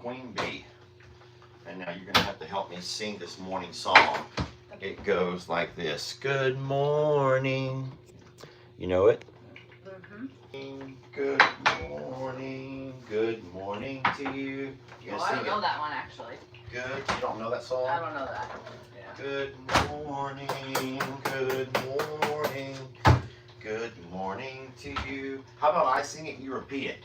Queen Bee. And now you're going to have to help me sing this morning song. It goes like this. Good morning. You know it? Mm-hmm. Good morning. Good morning to you. Well, I don't know that one actually. Good. You don't know that song? I don't know that. Yeah. Good morning. Good morning. Good morning to you. How about I sing it and you repeat it?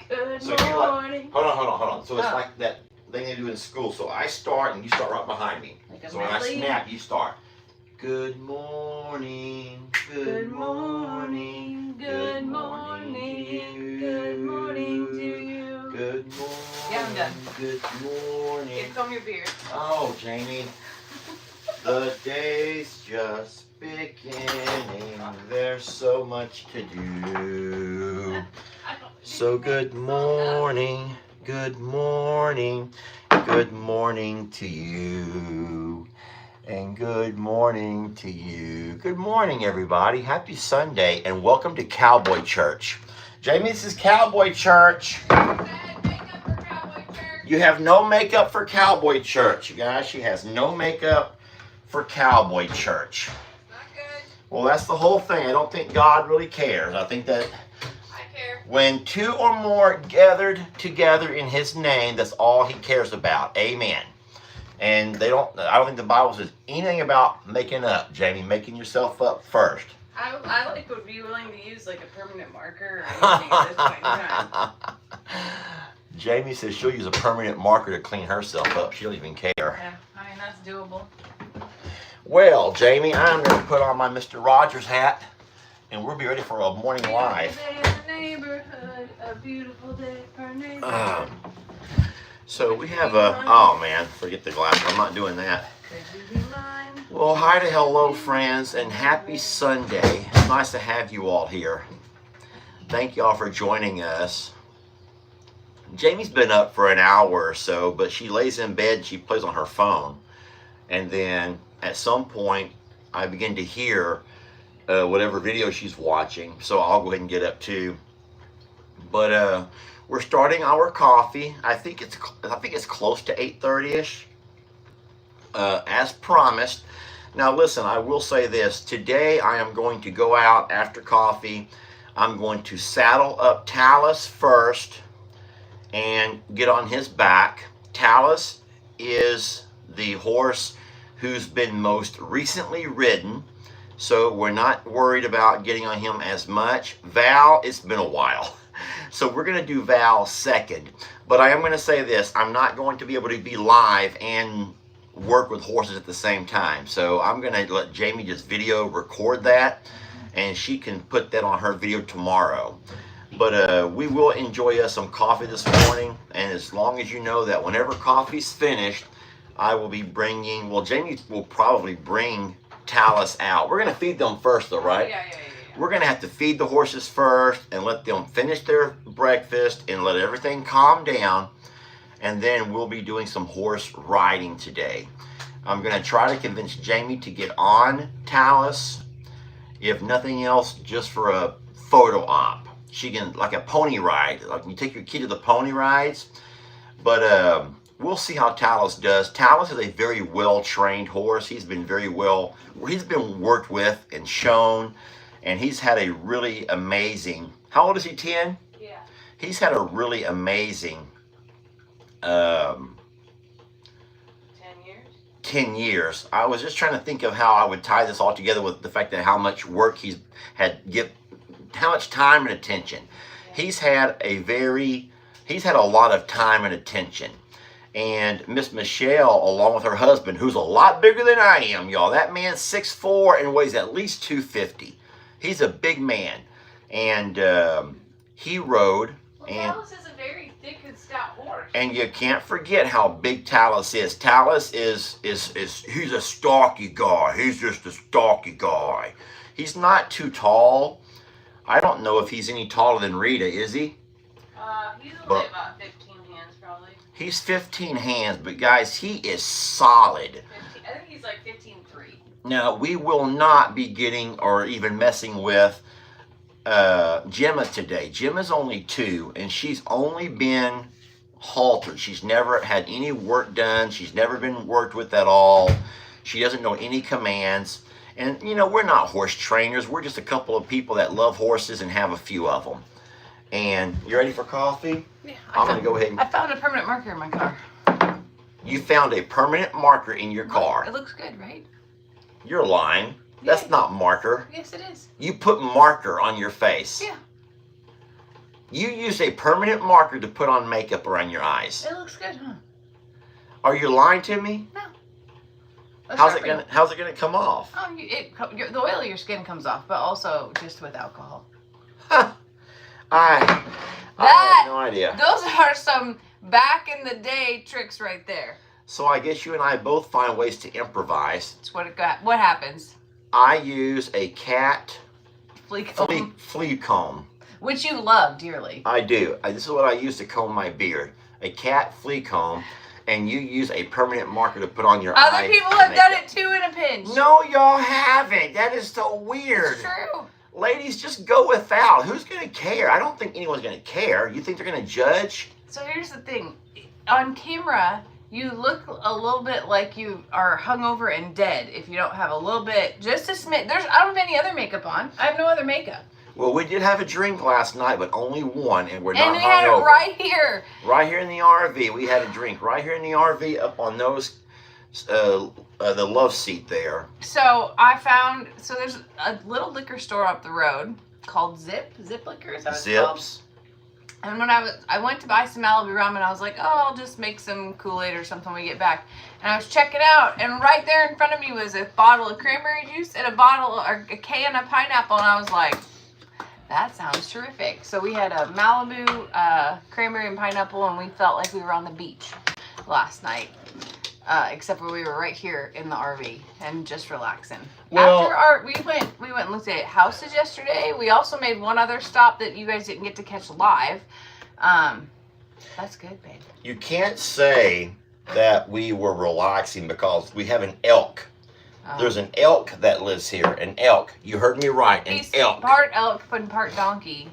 Good so morning. Like, hold on. So it's like that thing they do in school. So I start and you start right behind me. Like so when I snap, you start. Good morning. Good morning. Good morning. Good morning to you. Good morning. Yeah, I'm done. Good morning. Here, comb your beard. Oh, Jamie. The day's just beginning. There's so much to do. So good morning. Good morning. Good morning to you. And good morning to you. Good morning, everybody. Happy Sunday, and welcome to Cowboy Church. Jamie, this is Cowboy Church. Makeup for Cowboy Church. You have no makeup for Cowboy Church, you guys. She has no makeup for Cowboy Church. Not good. Well, that's the whole thing. I don't think God really cares. I think that I care. when two or more gathered together in His name, that's all He cares about. Amen. And I don't think the Bible says anything about making up, Jamie, making yourself up first. I would be willing to use like a permanent marker or anything at this point in time. Jamie says she'll use a permanent marker to clean herself up. She don't even care. Yeah, I mean, that's doable. Well, Jamie, I'm going to put on my Mr. Rogers hat, and we'll be ready for a morning live. Beautiful day in the neighborhood, a beautiful day for neighborhood. So we have oh man, forget the glasses. I'm not doing that. Well, hi to hello, friends, and happy Sunday. It's nice to have you all here. Thank y'all for joining us. Jamie's been up for an hour or so, but she lays in bed and she plays on her phone. And then at some point, I begin to hear whatever video she's watching. So I'll go ahead and get up too. But we're starting our coffee. I think it's close to 8:30ish, as promised. Now listen, I will say this. Today I am going to go out after coffee. I'm going to saddle up Talus first and get on his back. Talus is the horse who's been most recently ridden, so we're not worried about getting on him as much. Val, it's been a while. So we're going to do Val second. But I am going to say this. I'm not going to be able to be live and work with horses at the same time. So I'm going to let Jamie just video record that, and she can put that on her video tomorrow. But we will enjoy us some coffee this morning. And as long as you know that whenever coffee's finished, I will be bringing, well, Jamie will probably bring Talus out. We're going to feed them first though, right? Yeah. We're going to have to feed the horses first and let them finish their breakfast and let everything calm down. And then we'll be doing some horse riding today. I'm going to try to convince Jamie to get on Talus, if nothing else, just for a photo op. She can, like a pony ride, like you take your kid to the pony rides. But we'll see how Talus does. Talus is a very well-trained horse. He's been worked with and shown. And he's had a really amazing, how old is he, 10? Yeah. He's had a really amazing 10 years? 10 years. I was just trying to think of how I would tie this all together with the fact that how much work how much time and attention. Yeah. He's had a lot of time and attention. And Miss Michelle, along with her husband, who's a lot bigger than I am, y'all. That man's 6'4" and weighs at least 250. He's a big man, and he rode. Well, Talus is a very thick and stout horse. And you can't forget how big Talus is. Talus is he's a stocky guy. He's just a stocky guy. He's not too tall. I don't know if he's any taller than Rita, is he? He's only about 15 hands, probably. He's 15 hands, but guys, he is solid. 15, I think he's like 15.3. Now, we will not be getting or even messing with Gemma today. Gemma's only 2, and she's only been haltered. She's never had any work done. She's never been worked with at all. She doesn't know any commands. And, you know, we're not horse trainers. We're just a couple of people that love horses and have a few of them. And you ready for coffee? Yeah, I'm going to go ahead and... I found a permanent marker in my car. You found a permanent marker in your car. It looks good, right? You're lying. That's not marker. Yes, it is. You put marker on your face. Yeah. You used a permanent marker to put on makeup around your eyes. It looks good, huh? Are you lying to me? No. How's it gonna come off? Oh, the oil of your skin comes off, but also just with alcohol. Huh. I have no idea. Those are some back in the day tricks right there. So I guess you and I both find ways to improvise. That's what it got. What happens? I use a cat flea comb, flea comb. Which you love dearly. I do. This is what I use to comb my beard. A cat flea comb. And you use a permanent marker to put on your eye. Other people have done it too in a pinch. No, y'all haven't. That is so weird. It's true. Ladies, just go without. Who's going to care? I don't think anyone's going to care. You think they're going to judge? So here's the thing. On camera, you look a little bit like you are hungover and dead if you don't have a little bit, just a smidge. I don't have any other makeup on. I have no other makeup. Well, we did have a drink last night, but only one, and we're not hungover. And we had it right here. Right here in the RV. We had a drink right here in the RV up on those, the love seat there. So there's a little liquor store up the road called Zip Liquor, is that what it's called? Zips. And when I went to buy some Malibu rum, and I was like, oh, I'll just make some Kool-Aid or something when we get back. And I was checking out, and right there in front of me was a bottle of cranberry juice and a can of pineapple, and I was like, that sounds terrific. So we had a Malibu cranberry and pineapple, and we felt like we were on the beach last night. Except for we were right here in the RV and just relaxing. Well, After we went and looked at houses yesterday. We also made one other stop that you guys didn't get to catch live. That's good, babe. You can't say that we were relaxing because we have an elk. There's an elk that lives here. An elk. You heard me right. An elk. Part elk and part donkey.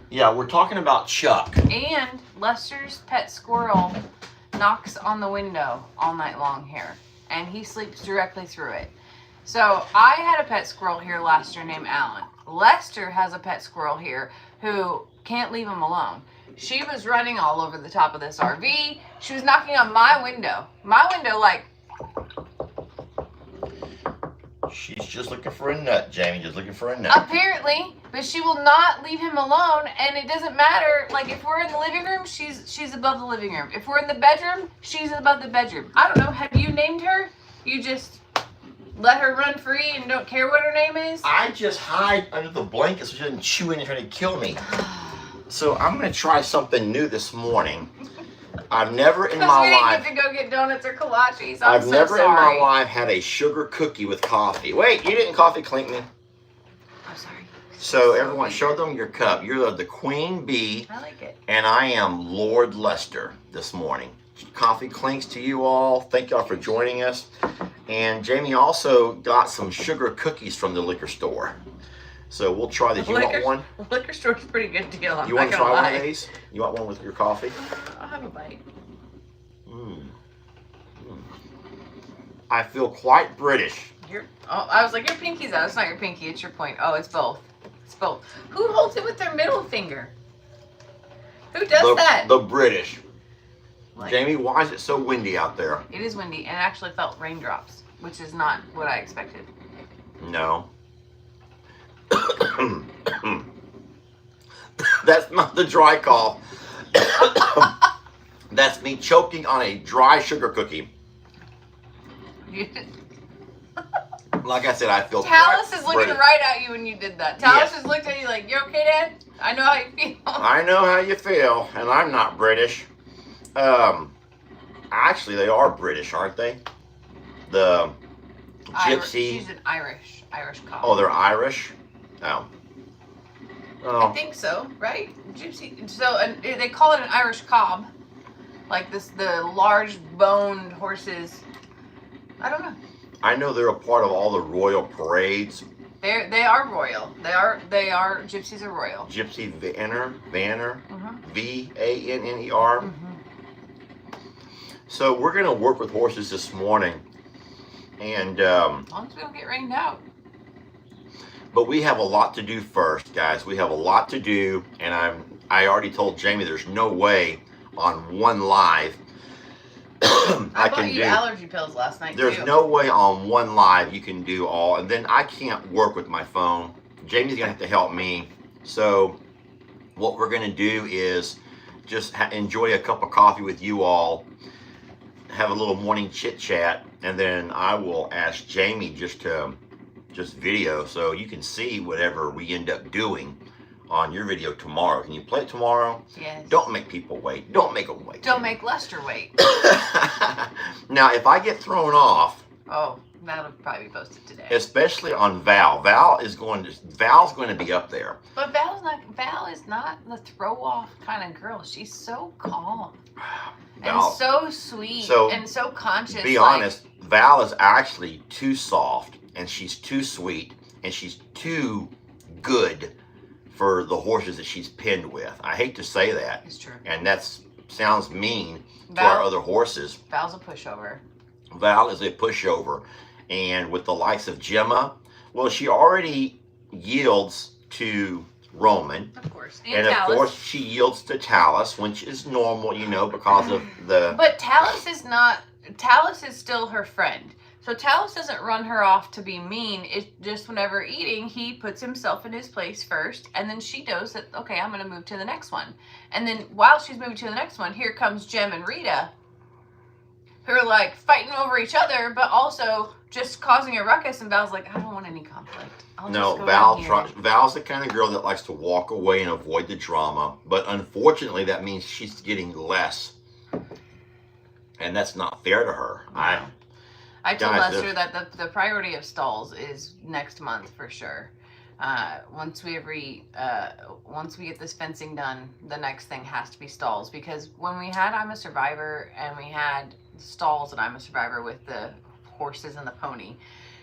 Yeah, we're talking about Chuck. And Lester's pet squirrel knocks on the window all night long here. And he sleeps directly through it. So I had a pet squirrel here last year named Alan. Lester has a pet squirrel here who can't leave him alone. She was running all over the top of this RV. She was knocking on my window. My window, like... She's just looking for a nut, Jamie. Just looking for a nut. Apparently, but she will not leave him alone, and it doesn't matter. Like, if we're in the living room, she's above the living room. If we're in the bedroom, she's above the bedroom. I don't know. Have you named her? You just let her run free and don't care what her name is? I just hide under the blanket so she doesn't chew in and try to kill me. So I'm going to try something new this morning. I've never in my life... we didn't get to go get donuts or kolaches. I've never in my life had a sugar cookie with coffee. Wait, you didn't coffee clink me. I'm sorry. So everyone, show them your cup. You're the queen bee. I like it. And I am Lord Lester this morning. Coffee clinks to you all. Thank y'all for joining us. And Jamie also got some sugar cookies from the liquor store. So we'll try this. You want one? The liquor store's a pretty good deal. You want to try one of these? You want one with your coffee? I'll have a bite. I feel quite British. I was like, your pinky's out. It's not your pinky. It's your point. Oh, it's both. It's both. Who holds it with their middle finger? Who does that? The British. Like, Jamie, why is it so windy out there? It is windy, and it actually felt raindrops, which is not what I expected. No. That's not the dry cough. That's me choking on a dry sugar cookie. Like I said, I feel Talis is looking British. right at you when you did that. Talis Yes. just looked at you like, you okay, Dad? I know how you feel. I know how you feel, and I'm not British. Actually, they are British, aren't they? The gypsy. She's an Irish cop. Oh, they're Irish? Oh. I think so, right? Gypsy. So they call it an Irish cob, like the large boned horses. I don't know. I know they're a part of all the royal parades. They are royal. They are gypsies are royal. Gypsy Vanner, Mm-hmm. V-A-N-N-E-R. Mm-hmm. So we're going to work with horses this morning. And As long as we don't get rained out. but we have a lot to do first, guys. We have a lot to do, and I already told Jamie there's no way on one live I bought you allergy pills last night. There's no way on one live you can do all, and then I can't work with my phone. Jamie's gonna have to help me. So what we're gonna do is just enjoy a cup of coffee with you all, have a little morning chit chat, and then I will ask Jamie just video so you can see whatever we end up doing on your video tomorrow. Can you play it tomorrow? Yes. Don't make people wait. Don't make them wait. Don't make Lester wait. Now, if I get thrown off, oh, that'll probably be posted today. especially on Val's going to be up there. But Val is not the throw off kind of girl. She's so calm and so sweet and so conscious. Be honest, Val is actually too soft, and she's too sweet, and she's too good for the horses that she's pinned with. I hate to say that. It's true. And that sounds mean to our other horses. Val's a pushover. Val is a pushover. And with the likes of Gemma, well, she already yields to Roman. Of course. And of course, she yields to Talus, which is normal, because of the... But Talus is still her friend. So Talus doesn't run her off to be mean. It's just whenever eating, he puts himself in his place first, and then she knows that, okay, I'm going to move to the next one. And then while she's moving to the next one, here comes Jem and Rita, who are like fighting over each other, but also just causing a ruckus. And Val's like, I don't want any conflict. Val's the kind of girl that likes to walk away and avoid the drama. But unfortunately, that means she's getting less. And that's not fair to her. No. I told Lester that the priority of stalls is next month for sure. Once we get this fencing done, the next thing has to be stalls, because when we had I'm a Survivor and we had stalls and I'm a Survivor with the horses and the pony,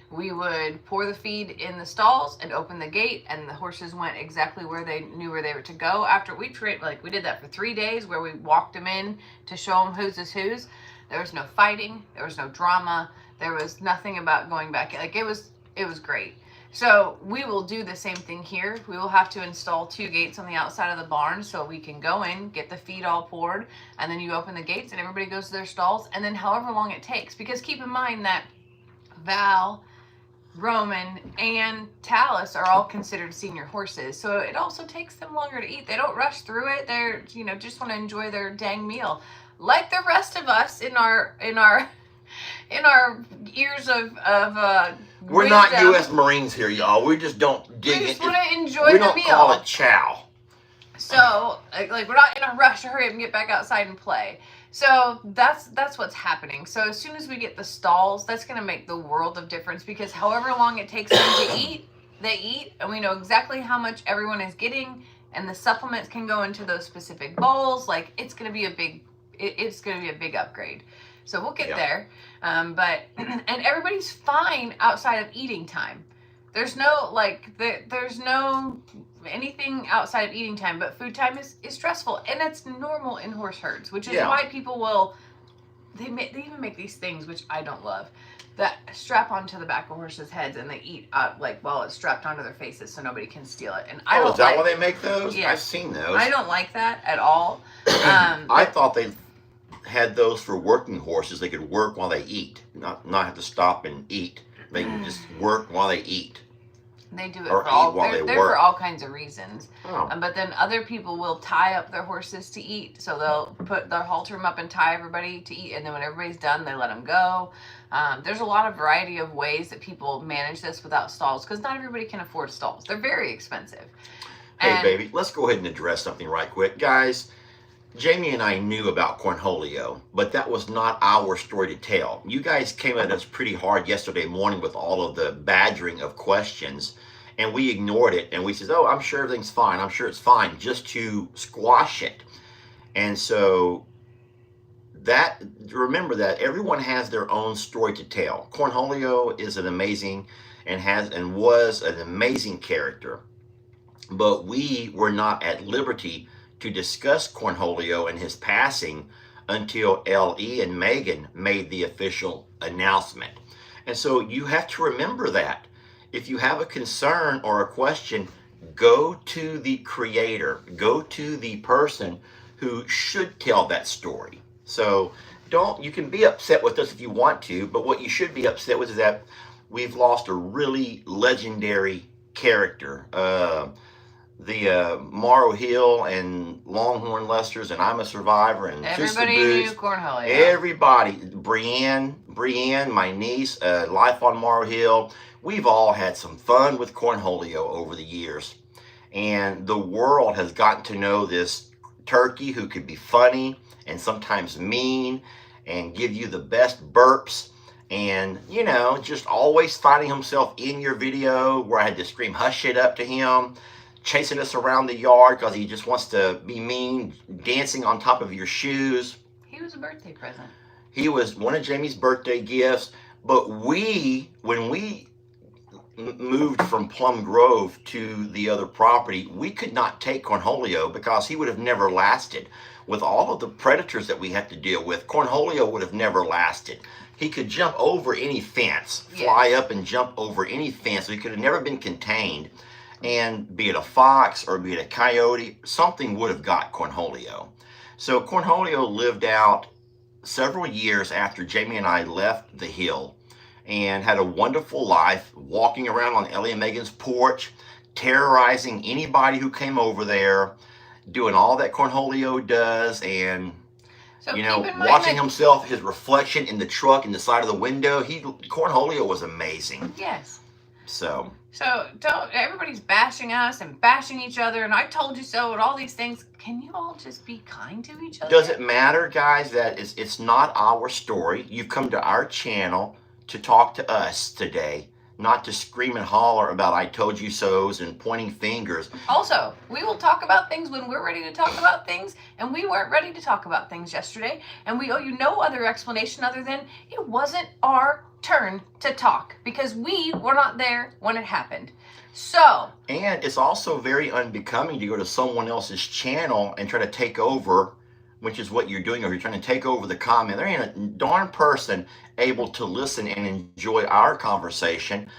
we would pour the feed in the stalls and open the gate, and the horses went exactly where they knew where they were to go. After we did that for 3 days, where we walked them in to show them whose is whose. There was no fighting. There was no drama. There was nothing about going back. It was great. So we will do the same thing here. We will have to install 2 gates on the outside of the barn so we can go in, get the feed all poured, and then you open the gates and everybody goes to their stalls, and then however long it takes. Because keep in mind that Val, Roman, and Talus are all considered senior horses. So it also takes them longer to eat. They don't rush through it. They're, just want to enjoy their dang meal. Like the rest of us in our years of we're not U.S. Marines here, y'all. We just don't dig it. We just want to enjoy the meal. We don't call it chow. So, we're not in a rush to hurry up and get back outside and play. So that's what's happening. So as soon as we get the stalls, that's going to make the world of difference, because however long it takes them to eat, they eat, and we know exactly how much everyone is getting, and the supplements can go into those specific bowls. It's going to be a big upgrade. So we'll get there. But everybody's fine outside of eating time. There's no there's no anything outside of eating time, but food time is stressful, and that's normal in horse herds, which is why people they even make these things, which I don't love, that strap onto the back of horses' heads, and they eat while it's strapped onto their faces so nobody can steal it. And is that why they make those? Yeah, I've seen those. I don't like that at all. I thought they had those for working horses. They could work while they eat, not have to stop and eat. They can just work while they eat. They do it for for all kinds of reasons. Oh. But then other people will tie up their horses to eat. So they'll halter them up and tie everybody to eat. And then when everybody's done, they let them go. There's a lot of variety of ways that people manage this without stalls, because not everybody can afford stalls. They're very expensive. Hey, baby, let's go ahead and address something right quick. Guys, Jamie and I knew about Cornholio, but that was not our story to tell. You guys came at us pretty hard yesterday morning with all of the badgering of questions, and we ignored it, and we said, oh, I'm sure everything's fine. I'm sure it's fine, just to squash it. And so remember that everyone has their own story to tell. Cornholio is an amazing and was an amazing character, but we were not at liberty to discuss Cornholio and his passing until L.E. and Megan made the official announcement. And so you have to remember that. If you have a concern or a question, go to the creator, go to the person who should tell that story. So you can be upset with us if you want to, but what you should be upset with is that we've lost a really legendary character. The Morrow Hill and Longhorn Lesters and I'm a Survivor and everybody knew Cornholio. Everybody, Brienne, my niece, Life on Morrow Hill. We've all had some fun with Cornholio over the years, and the world has gotten to know this turkey who could be funny and sometimes mean and give you the best burps, and just always finding himself in your video where I had to scream hush it up to him, chasing us around the yard because he just wants to be mean, dancing on top of your shoes. He was a birthday present. He was one of Jamie's birthday gifts. But when we moved from Plum Grove to the other property, we could not take Cornholio because he would have never lasted. With all of the predators that we had to deal with, Cornholio would have never lasted. He could jump over any fence, fly up and jump over any fence. So he could have never been contained. And be it a fox or be it a coyote, something would have got Cornholio. So Cornholio lived out several years after Jamie and I left the hill and had a wonderful life, walking around on Ellie and Megan's porch, terrorizing anybody who came over there, doing all that Cornholio does, and watching himself, his reflection in the truck in the side of the window. Cornholio was amazing. Yes. So everybody's bashing us and bashing each other, and I told you so, and all these things. Can you all just be kind to each other? Does it matter, guys, that it's not our story? You've come to our channel to talk to us today, not to scream and holler about I told you so's and pointing fingers. Also, we will talk about things when we're ready to talk about things, and we weren't ready to talk about things yesterday, and we owe you no other explanation other than it wasn't our turn to talk because we were not there when it happened. So, and it's also very unbecoming to go to someone else's channel and try to take over, which is what you're doing, or you're trying to take over the comment. There ain't a darn person able to listen and enjoy our conversation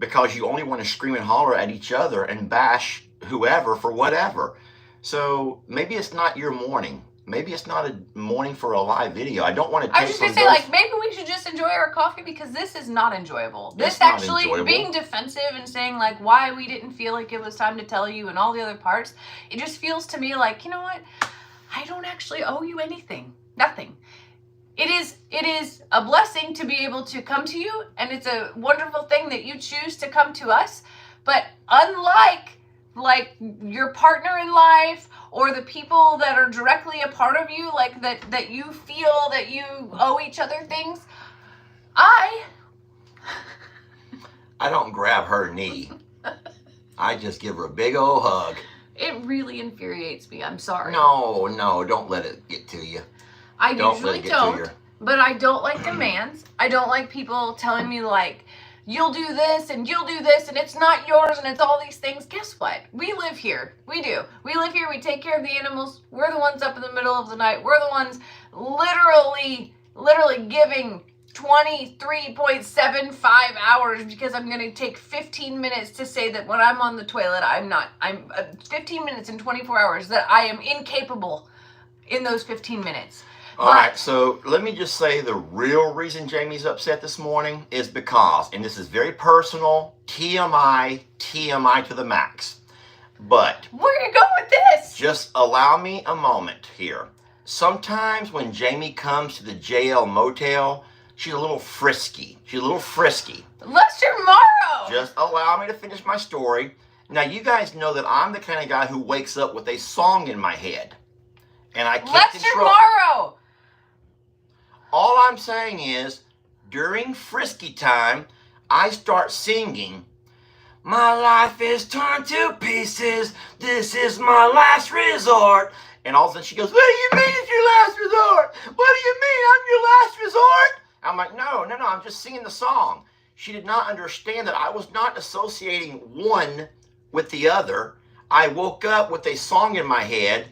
because you only want to scream and holler at each other and bash whoever for whatever. So maybe it's not your morning. Maybe it's not a morning for a live video. I don't want to take I was just going to say, maybe we should just enjoy our coffee because this is not enjoyable. This actually, being defensive and saying, why we didn't feel like it was time to tell you and all the other parts, it just feels to me like, you know what? I don't actually owe you anything. Nothing. It is a blessing to be able to come to you, and it's a wonderful thing that you choose to come to us. But unlike your partner in life or the people that are directly a part of you, that you feel that you owe each other things, I don't grab her knee. I just give her a big old hug. It really infuriates me. I'm sorry. No, don't let it get to you. I usually don't, but I don't like demands. I don't like people telling me you'll do this and you'll do this and it's not yours and it's all these things. Guess what? We live here. We do. We live here. We take care of the animals. We're the ones up in the middle of the night. We're the ones literally giving 23.75 hours because I'm going to take 15 minutes to say that when I'm on the toilet, I'm 15 minutes and 24 hours that I am incapable in those 15 minutes. All right, so let me just say the real reason Jamie's upset this morning is because, and this is very personal, TMI to the max, but where you go with this? Just allow me a moment here. Sometimes when Jamie comes to the JL Motel, she's a little frisky. Lester Morrow! Just allow me to finish my story. Now, you guys know that I'm the kind of guy who wakes up with a song in my head, and I can't Lester control. Morrow! All I'm saying is, during frisky time, I start singing, my life is torn to pieces, this is my last resort. And all of a sudden she goes, what do you mean it's your last resort? What do you mean I'm your last resort? I'm like, no, I'm just singing the song. She did not understand that I was not associating one with the other. I woke up with a song in my head,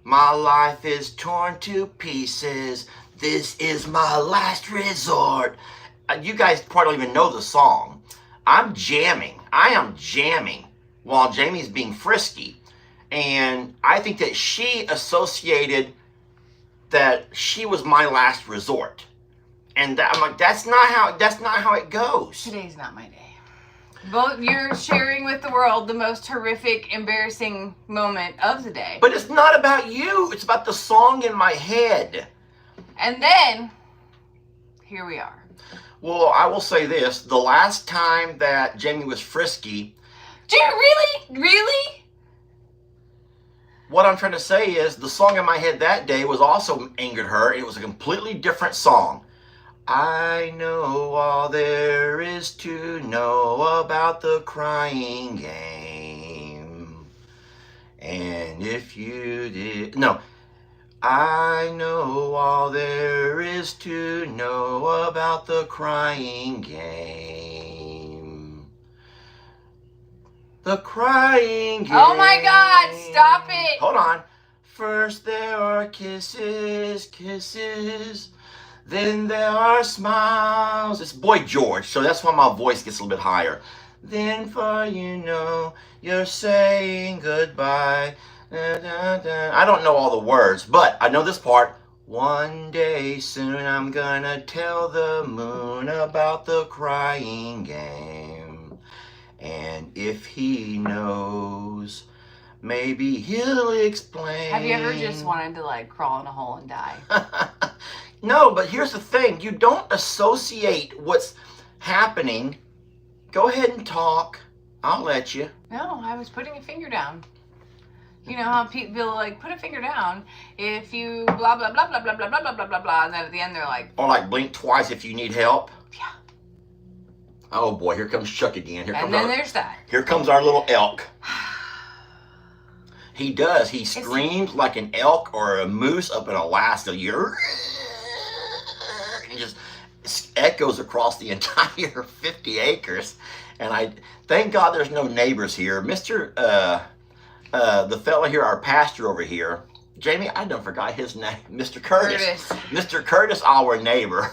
My life is torn to pieces. This is my last resort. You guys probably don't even know the song. I'm jamming. I am jamming while Jamie's being frisky. And I think that she associated that she was my last resort. And I'm like, that's not how it goes. Today's not my day. Both you're sharing with the world the most horrific, embarrassing moment of the day. But it's not about you. It's about the song in my head. And then, here we are. Well, I will say this. The last time that Jamie was frisky... Do you really? Really? What I'm trying to say is the song in my head that day was also angered her. It was a completely different song. I know all there is to know about the crying game. And if you did... No. I know all there is to know about the crying game. The crying game. Oh my God, stop it. Hold on. First there are kisses, kisses. Then there are smiles. It's Boy George, so that's why my voice gets a little bit higher. Then for you know, you're saying goodbye. Da, da, da. I don't know all the words, but I know this part. One day soon I'm gonna tell the moon about the crying game. And if he knows, maybe he'll explain. Have you ever just wanted to like crawl in a hole and die? No, but here's the thing. You don't associate what's happening. Go ahead and talk. I'll let you. No, I was putting a finger down. You know how people like put a finger down if you blah blah blah blah blah blah blah blah blah blah blah, and then at the end they're like, or like blink twice if you need help. Yeah. Oh boy, here comes Chuck again. There's that. Here comes our little elk. He does. He screams like an elk or a moose up in Alaska. You're. He just echoes across the entire 50 acres, and I thank God there's no neighbors here. The fella here, our pastor over here, Jamie, I done forgot his name, Mr. Curtis. Mr. Curtis, our neighbor,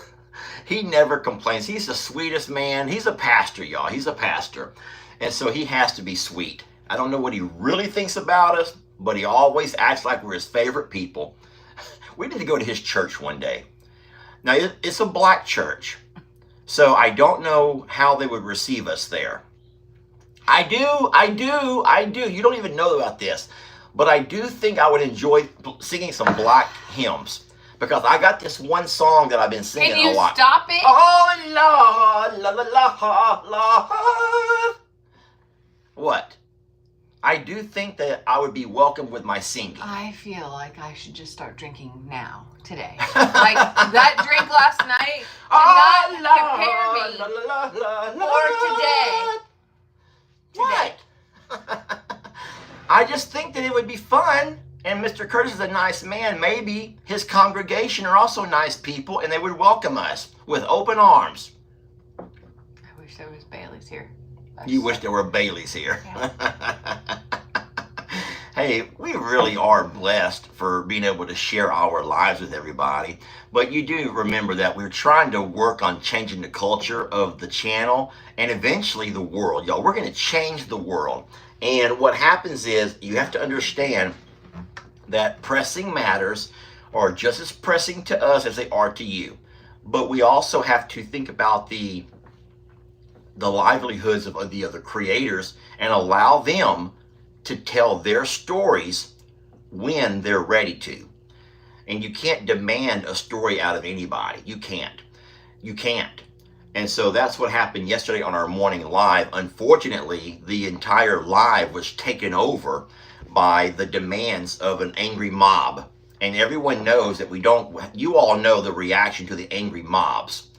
he never complains. He's the sweetest man. He's a pastor, y'all. He's a pastor. And so he has to be sweet. I don't know what he really thinks about us, but he always acts like we're his favorite people. We need to go to his church one day. Now, it's a black church, so I don't know how they would receive us there. I do. You don't even know about this. But I do think I would enjoy singing some black hymns. Because I got this one song that I've been singing a lot. Can you stop it? Oh, Lord, la, la, la, Lord. What? I do think that I would be welcome with my singing. I feel like I should just start drinking now, today. Like that drink last night did not prepare me for today. What? I just think that it would be fun, and Mr. Curtis is a nice man. Maybe his congregation are also nice people, and they would welcome us with open arms. I wish there was Bailey's here. You wish there were Baileys here. Yeah. Hey, we really are blessed for being able to share our lives with everybody. But you do remember that we're trying to work on changing the culture of the channel and eventually the world. Y'all, we're going to change the world. And what happens is you have to understand that pressing matters are just as pressing to us as they are to you. But we also have to think about the livelihoods of the other creators and allow them to tell their stories when they're ready to. And you can't demand a story out of anybody. You can't. And so that's what happened yesterday on our morning live. Unfortunately, the entire live was taken over by the demands of an angry mob. And everyone knows that you all know the reaction to the angry mobs.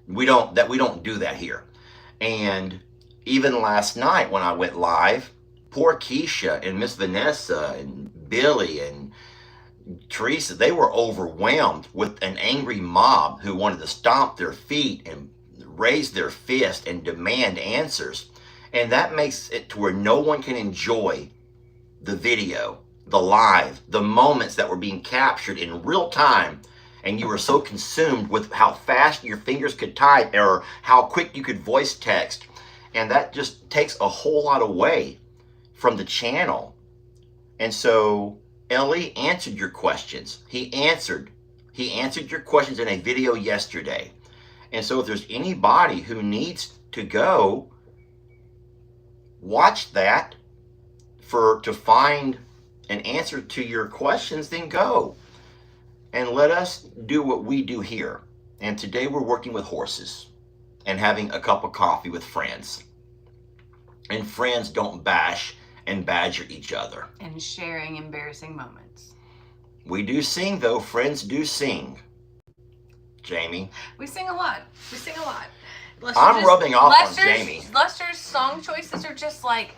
We don't do that here. And even last night when I went live, poor Keisha and Miss Vanessa and Billy and Teresa, they were overwhelmed with an angry mob who wanted to stomp their feet and raise their fist and demand answers. And that makes it to where no one can enjoy the video. the live, the moments that were being captured in real time, and you were so consumed with how fast your fingers could type or how quick you could voice text. And that just takes a whole lot away from the channel. And so Ellie answered your questions. He answered your questions in a video yesterday. And so if there's anybody who needs to go watch that to find an answer to your questions, then go. And let us do what we do here. And today we're working with horses and having a cup of coffee with friends. And friends don't bash and badger each other. And sharing embarrassing moments. We do sing, though. Friends do sing. Jamie? We sing a lot. We sing a lot. I'm rubbing off on Jamie. Lester's song choices are just like,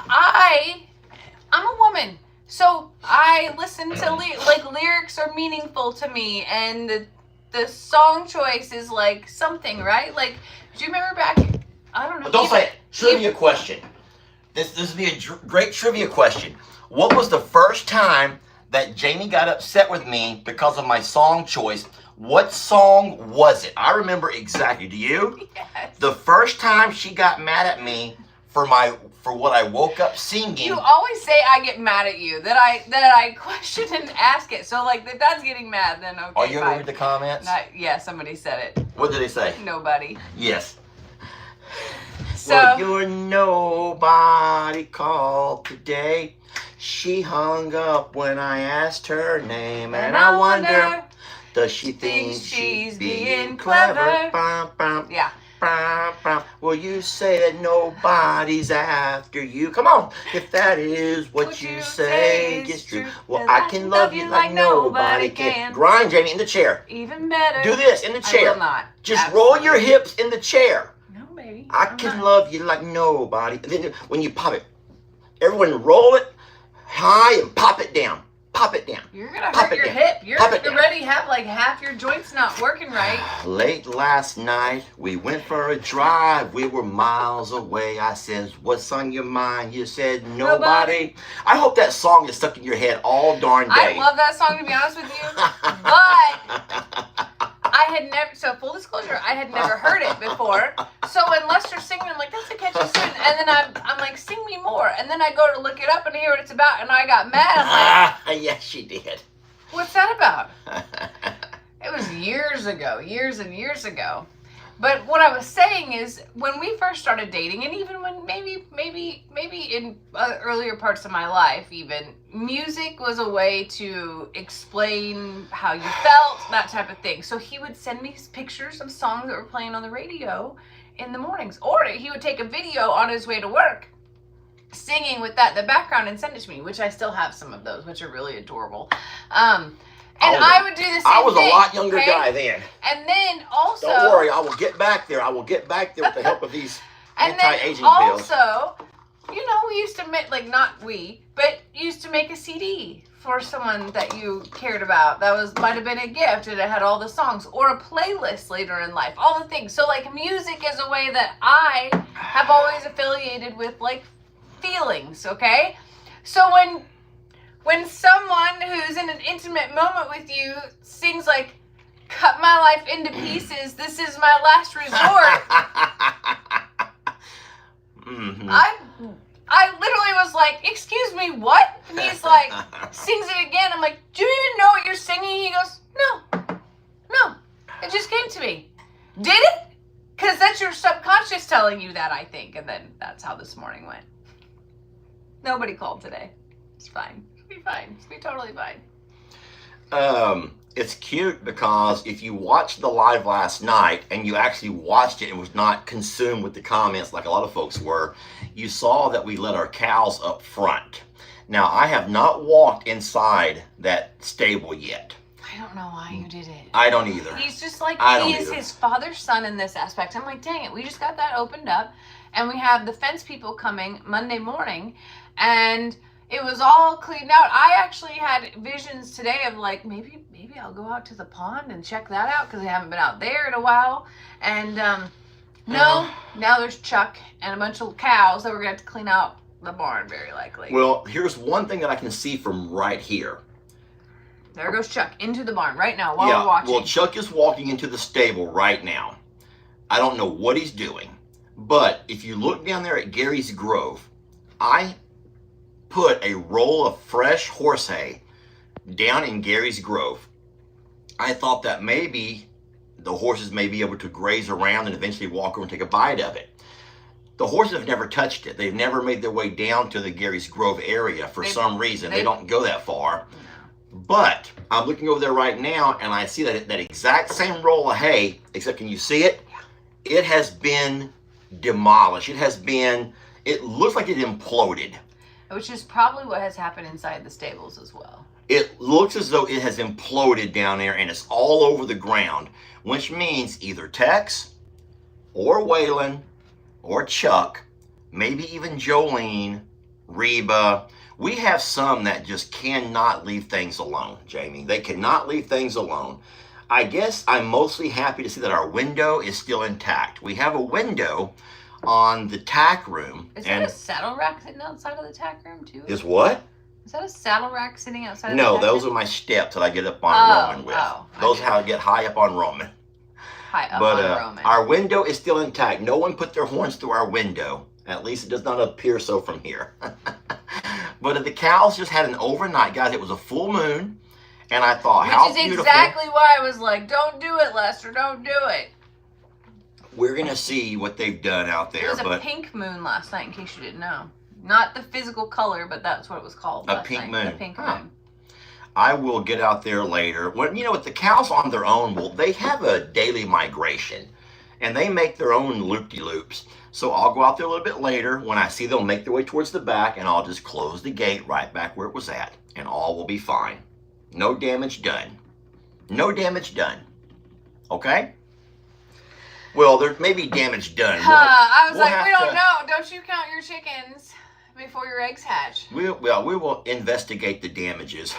I'm a woman. So I listen to lyrics are meaningful to me, and the song choice is like something, right? Like, do you remember back? I don't know. Don't say it. Trivia question. This would be a great trivia question. What was the first time that Jamie got upset with me because of my song choice? What song was it? I remember exactly. Do you? Yes. The first time she got mad at me for what I woke up singing. You always say I get mad at you, that I question and ask it. So like if that's getting mad, then okay. Are you ever read the comments? Yeah, somebody said it. What did they say? Nobody. Yes. So well, your nobody called today. She hung up when I asked her name, and I wonder, does she think she's being clever? Bum, bum. Yeah. Well, you say that nobody's after you. Come on. If that is what you say is true, well, I can love you like nobody can. Grind, Jamie, in the chair. Even better. Do this in the chair. I will not. Just roll your hips in the chair. No, baby. I can love you like nobody. And then when you pop it, everyone roll it high and pop it down. Pop it down. You're going to hurt your hip. You're already have like half your joints not working right. Late last night, we went for a drive. We were miles away. I said, what's on your mind? You said, nobody. I hope that song is stuck in your head all darn day. I love that song, to be honest with you. But I had never, so full disclosure, I had never heard it before. So when Lester's singing, I'm like, that's a catchy tune. And then I'm like, sing me more. And then I go to look it up and hear what it's about. And I got mad. I'm like, yes, she did. What's that about? It was years ago, years and years ago. But what I was saying is, when we first started dating, and even when maybe in earlier parts of my life, even music was a way to explain how you felt, that type of thing. So he would send me pictures of songs that were playing on the radio in the mornings, or he would take a video on his way to work, singing with that in the background, and send it to me, which I still have some of those, which are really adorable. And I would do the same thing. I was a lot younger guy then. And then also... Don't worry, I will get back there. I will get back there with the help of these anti-aging pills. And also, you know, we used to make, like, not we, but used to make a CD for someone that you cared about. That might have been a gift, and it had all the songs. Or a playlist later in life. All the things. So, like, music is a way that I have always affiliated with, like, feelings, okay? So when someone who's in an intimate moment with you sings like, cut my life into pieces, this is my last resort. Mm-hmm. I literally was like, excuse me, what? And he's like, sings it again. I'm like, do you even know what you're singing? He goes, no, it just came to me. Did it? Because that's your subconscious telling you that, I think. And then that's how this morning went. Nobody called today. It's fine. Be fine. It's be totally fine. It's cute because if you watched the live last night and you actually watched it and was not consumed with the comments like a lot of folks were, you saw that we let our cows up front. Now, I have not walked inside that stable yet. I don't know why you did it. I don't either. He's just like, he is his father's son in this aspect. I'm like, dang it, we just got that opened up, and we have the fence people coming Monday morning, and it was all cleaned out. I actually had visions today of like, maybe I'll go out to the pond and check that out, because I haven't been out there in a while. And no, now there's Chuck and a bunch of cows that we're going to have to clean out the barn, very likely. Well, here's one thing that I can see from right here. There goes Chuck into the barn right now while we're watching. Well, Chuck is walking into the stable right now. I don't know what he's doing, but if you look down there at Gary's Grove, I put a roll of fresh horse hay down in Gary's Grove. I thought that maybe the horses may be able to graze around and eventually walk over and take a bite of it. The horses have never touched it. They've never made their way down to the Gary's Grove area for some reason. They don't go that far. But I'm looking over there right now, and I see that exact same roll of hay, except can you see it? It has been demolished. It looks like it imploded. Which is probably what has happened inside the stables as well. It looks as though it has imploded down there, and it's all over the ground, which means either Tex or Waylon or Chuck, maybe even Jolene, Reba. We have some that just cannot leave things alone, Jamie. They cannot leave things alone. I guess I'm mostly happy to see that our window is still intact. We have a window on the tack room. Is that a saddle rack sitting outside of the tack room too? Is what? Is that a saddle rack sitting outside of the No, tack those room? are my steps that I get up on Roman with. Those okay. how I get high up on Roman. High up on Roman. Our window is still intact. No one put their horns through our window. At least it does not appear so from here. But the cows just had an overnight, guys. It was a full moon. And I thought, how beautiful. Which is exactly why I was like, don't do it, Lester. Don't do it. We're going to see what they've done out there. It was a pink moon last night, in case you didn't know. Not the physical color, but that's what it was called. A pink moon. A pink moon. I will get out there later. When, you know, with the cows on their own, well, they have a daily migration. And they make their own loop-de-loops. So I'll go out there a little bit later when I see them make their way towards the back, and I'll just close the gate right back where it was at. And all will be fine. No damage done. No damage done. Okay? Well, there may be damage done. I was like, we don't know. Don't you count your chickens before your eggs hatch. We will investigate the damages.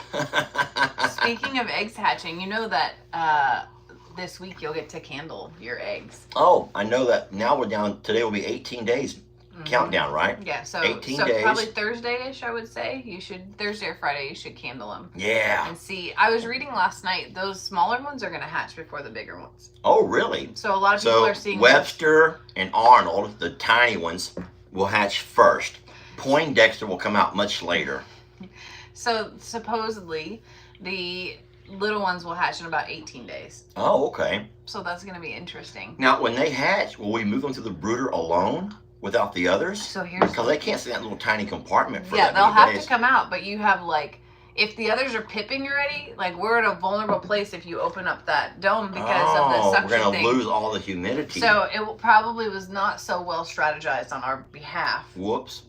Speaking of eggs hatching, you know that this week you'll get to candle your eggs. Oh, I know that. Now we're down. Today will be 18 days countdown, right? Yeah, so 18 days. Probably Thursday-ish, I would say. You should, Thursday or Friday, you should candle them. Yeah. And see, I was reading last night, those smaller ones are going to hatch before the bigger ones. Oh, really? So a lot of people are seeing Webster and Arnold, the tiny ones, will hatch first. Poindexter will come out much later. So supposedly, the little ones will hatch in about 18 days. Oh, okay. So that's going to be interesting. Now, when they hatch, will we move them to the brooder alone without the others? So here's because they can't stay in that little tiny compartment for yeah, that they'll many have to come out, but you have like, if the others are pipping already, like we're in a vulnerable place if you open up that dome because of the suction we're gonna thing. lose all the humidity. So it probably was not so well strategized on our behalf. Whoops.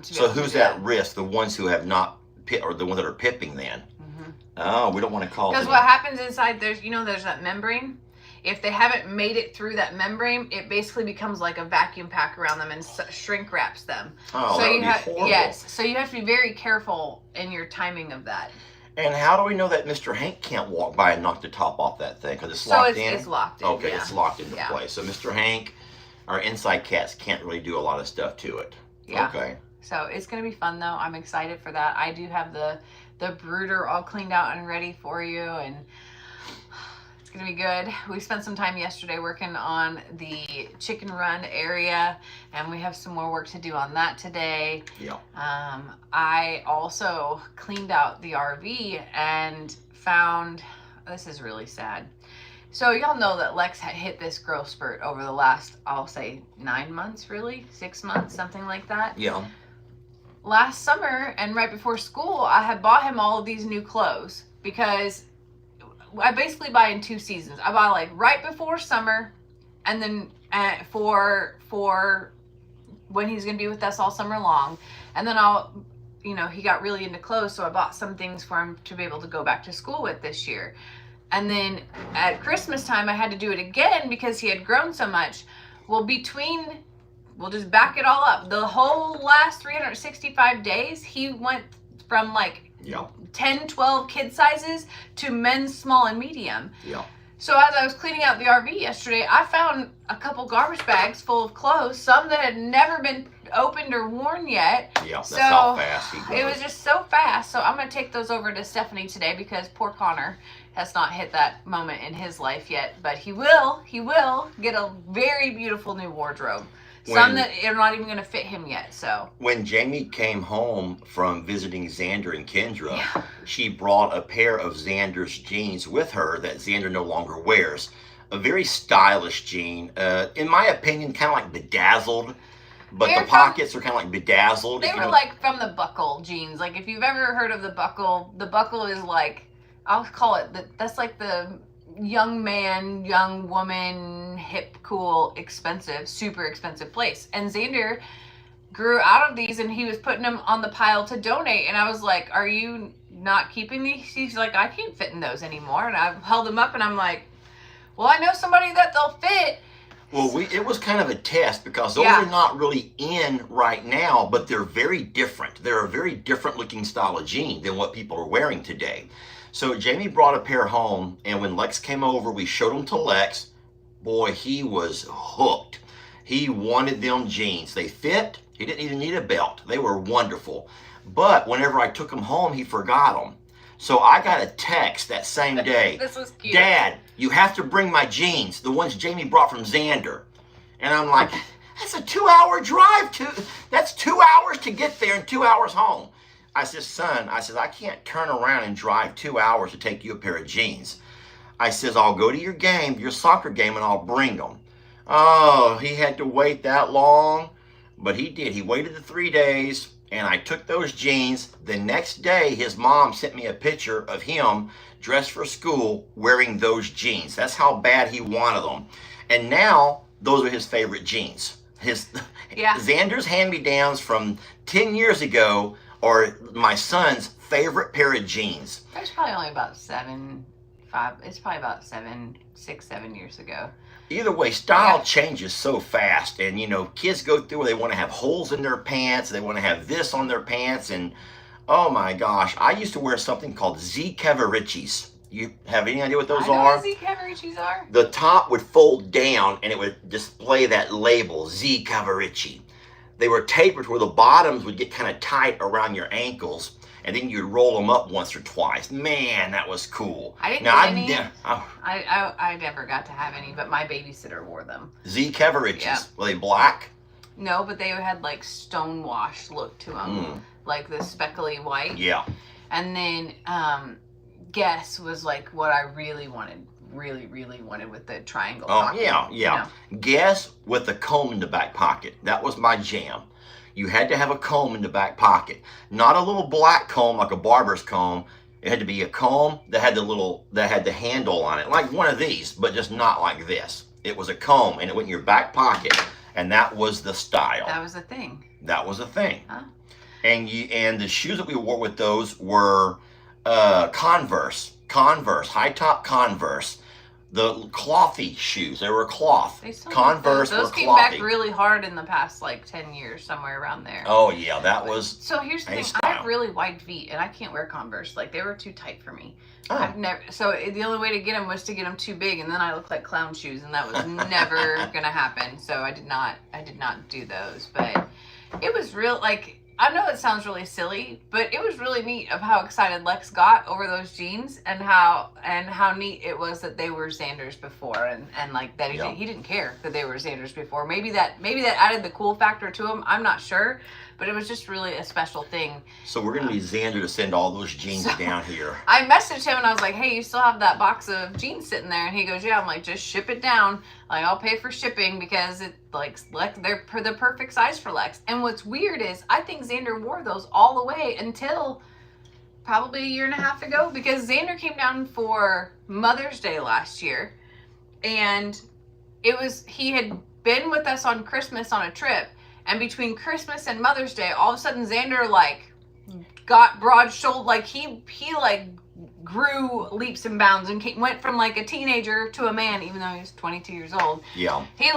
So who's at risk? The ones who have not or the ones that are pipping then? Mm-hmm. Oh, we don't want to call. Because what happens inside there's that membrane. If they haven't made it through that membrane, it basically becomes like a vacuum pack around them and shrink wraps them. Oh, so that would be horrible. Yes, so you have to be very careful in your timing of that. And how do we know that Mr. Hank can't walk by and knock the top off that thing? Because it's locked in? It's locked in, okay, yeah. it's locked into place. So Mr. Hank, our inside cats, can't really do a lot of stuff to it. Yeah. Okay. So it's going to be fun, though. I'm excited for that. I do have the brooder all cleaned out and ready for you, and it's going to be good. We spent some time yesterday working on the chicken run area, and we have some more work to do on that today. Yeah. I also cleaned out the RV and found, this is really sad. So y'all know that Lex had hit this growth spurt over the last, I'll say 9 months, really? 6 months, something like that. Yeah. Last summer and right before school, I had bought him all of these new clothes because I basically buy in 2 seasons. I buy like right before summer, and then for when he's going to be with us all summer long. And then he got really into clothes, so I bought some things for him to be able to go back to school with this year. And then at Christmas time, I had to do it again because he had grown so much. Well, we'll just back it all up. The whole last 365 days, he went from like 10, 12 kid sizes to men's small and medium. Yeah. So as I was cleaning out the RV yesterday, I found a couple garbage bags full of clothes, some that had never been opened or worn yet. Yeah, that's so how fast he goes. it was just so fast. So I'm gonna take those over to Stephanie today because poor Connor has not hit that moment in his life yet, but he will get a very beautiful new wardrobe. Some that are not even going to fit him yet. So when Jamie came home from visiting Xander and Kendra, she brought a pair of Xander's jeans with her that Xander no longer wears. A very stylish jean, in my opinion, kind of like bedazzled, but the pockets are kind of like bedazzled. They were like from the Buckle jeans. Like if you've ever heard of the Buckle is like, I'll call it that's like the young man, young woman, hip, cool, expensive, super expensive place. And Xander grew out of these and he was putting them on the pile to donate. And I was like, are you not keeping these? He's like, I can't fit in those anymore. And I held them up and I'm like, well, I know somebody that they'll fit. Well, it was kind of a test because those are not really in right now, but they're very different. They're a very different looking style of jean than what people are wearing today. So Jamie brought a pair home, and when Lex came over, we showed them to Lex. Boy, he was hooked. He wanted them jeans. They fit. He didn't even need a belt. They were wonderful. But whenever I took them home, he forgot them. So I got a text that same day. This was cute. Dad, you have to bring my jeans, the ones Jamie brought from Xander. And I'm like, that's a 2-hour drive. That's 2 hours to get there and 2 hours home. I said, son, I can't turn around and drive 2 hours to take you a pair of jeans. I says, I'll go to your game, your soccer game, and I'll bring them. Oh, he had to wait that long, but he did. He waited the 3 days, and I took those jeans. The next day, his mom sent me a picture of him dressed for school wearing those jeans. That's how bad he wanted them. And now, those are his favorite jeans. Xander's hand-me-downs from 10 years ago or my son's favorite pair of jeans. There's probably only about 6, 7 years ago. Either way, style changes so fast. And, kids go through where they want to have holes in their pants. They want to have this on their pants. And, oh my gosh, I used to wear something called Z Cavaricis. You have any idea what those are? I know what Z Cavaricis are. The top would fold down and it would display that label, Z Cavarici. They were tapered where the bottoms would get kind of tight around your ankles, and then you'd roll them up once or twice. Man, that was cool. I didn't get any. I never got to have any, but my babysitter wore them. Z Cavaricis. Yep. Were they black? No, but they had like stonewash look to them, like the speckly white. Yeah. And then Guess was like what I really wanted. Really wanted with the triangle pocket. Yeah. Guess with the comb in the back pocket. That was my jam. You had to have a comb in the back pocket. Not a little black comb like a barber's comb. It had to be a comb that had the handle on it, like one of these, but just not like this. It was a comb, and it went in your back pocket, and that was the style. That was the thing. That was the thing. Huh? And the shoes that we wore with those were Converse, high top Converse. The clothy shoes, they were cloth. Converse were clothy. Those came back really hard in the past 10 years, somewhere around there. Oh yeah, that was. So here's the thing: I have really wide feet, and I can't wear Converse. They were too tight for me. Oh. So the only way to get them was to get them too big, and then I look like clown shoes, and that was never gonna happen. So I did not do those. But it was real. I know it sounds really silly, but it was really neat of how excited Lex got over those jeans and how neat it was that they were Xander's before and that he didn't care that they were Xander's before. Maybe that added the cool factor to him. I'm not sure, but it was just really a special thing. So we're gonna need Xander to send all those jeans down here. I messaged him and I was like, "Hey, you still have that box of jeans sitting there?" And he goes, "Yeah." I'm like, "Just ship it down. I'll pay for shipping because Lex, they're the perfect size for Lex." And what's weird is I think Xander wore those all the way until probably a year and a half ago, because Xander came down for Mother's Day last year, and he had been with us on Christmas on a trip, and between Christmas and Mother's Day, all of a sudden Xander got broad shouldered, he grew leaps and bounds and went from a teenager to a man, even though he was 22 years old. Yeah. He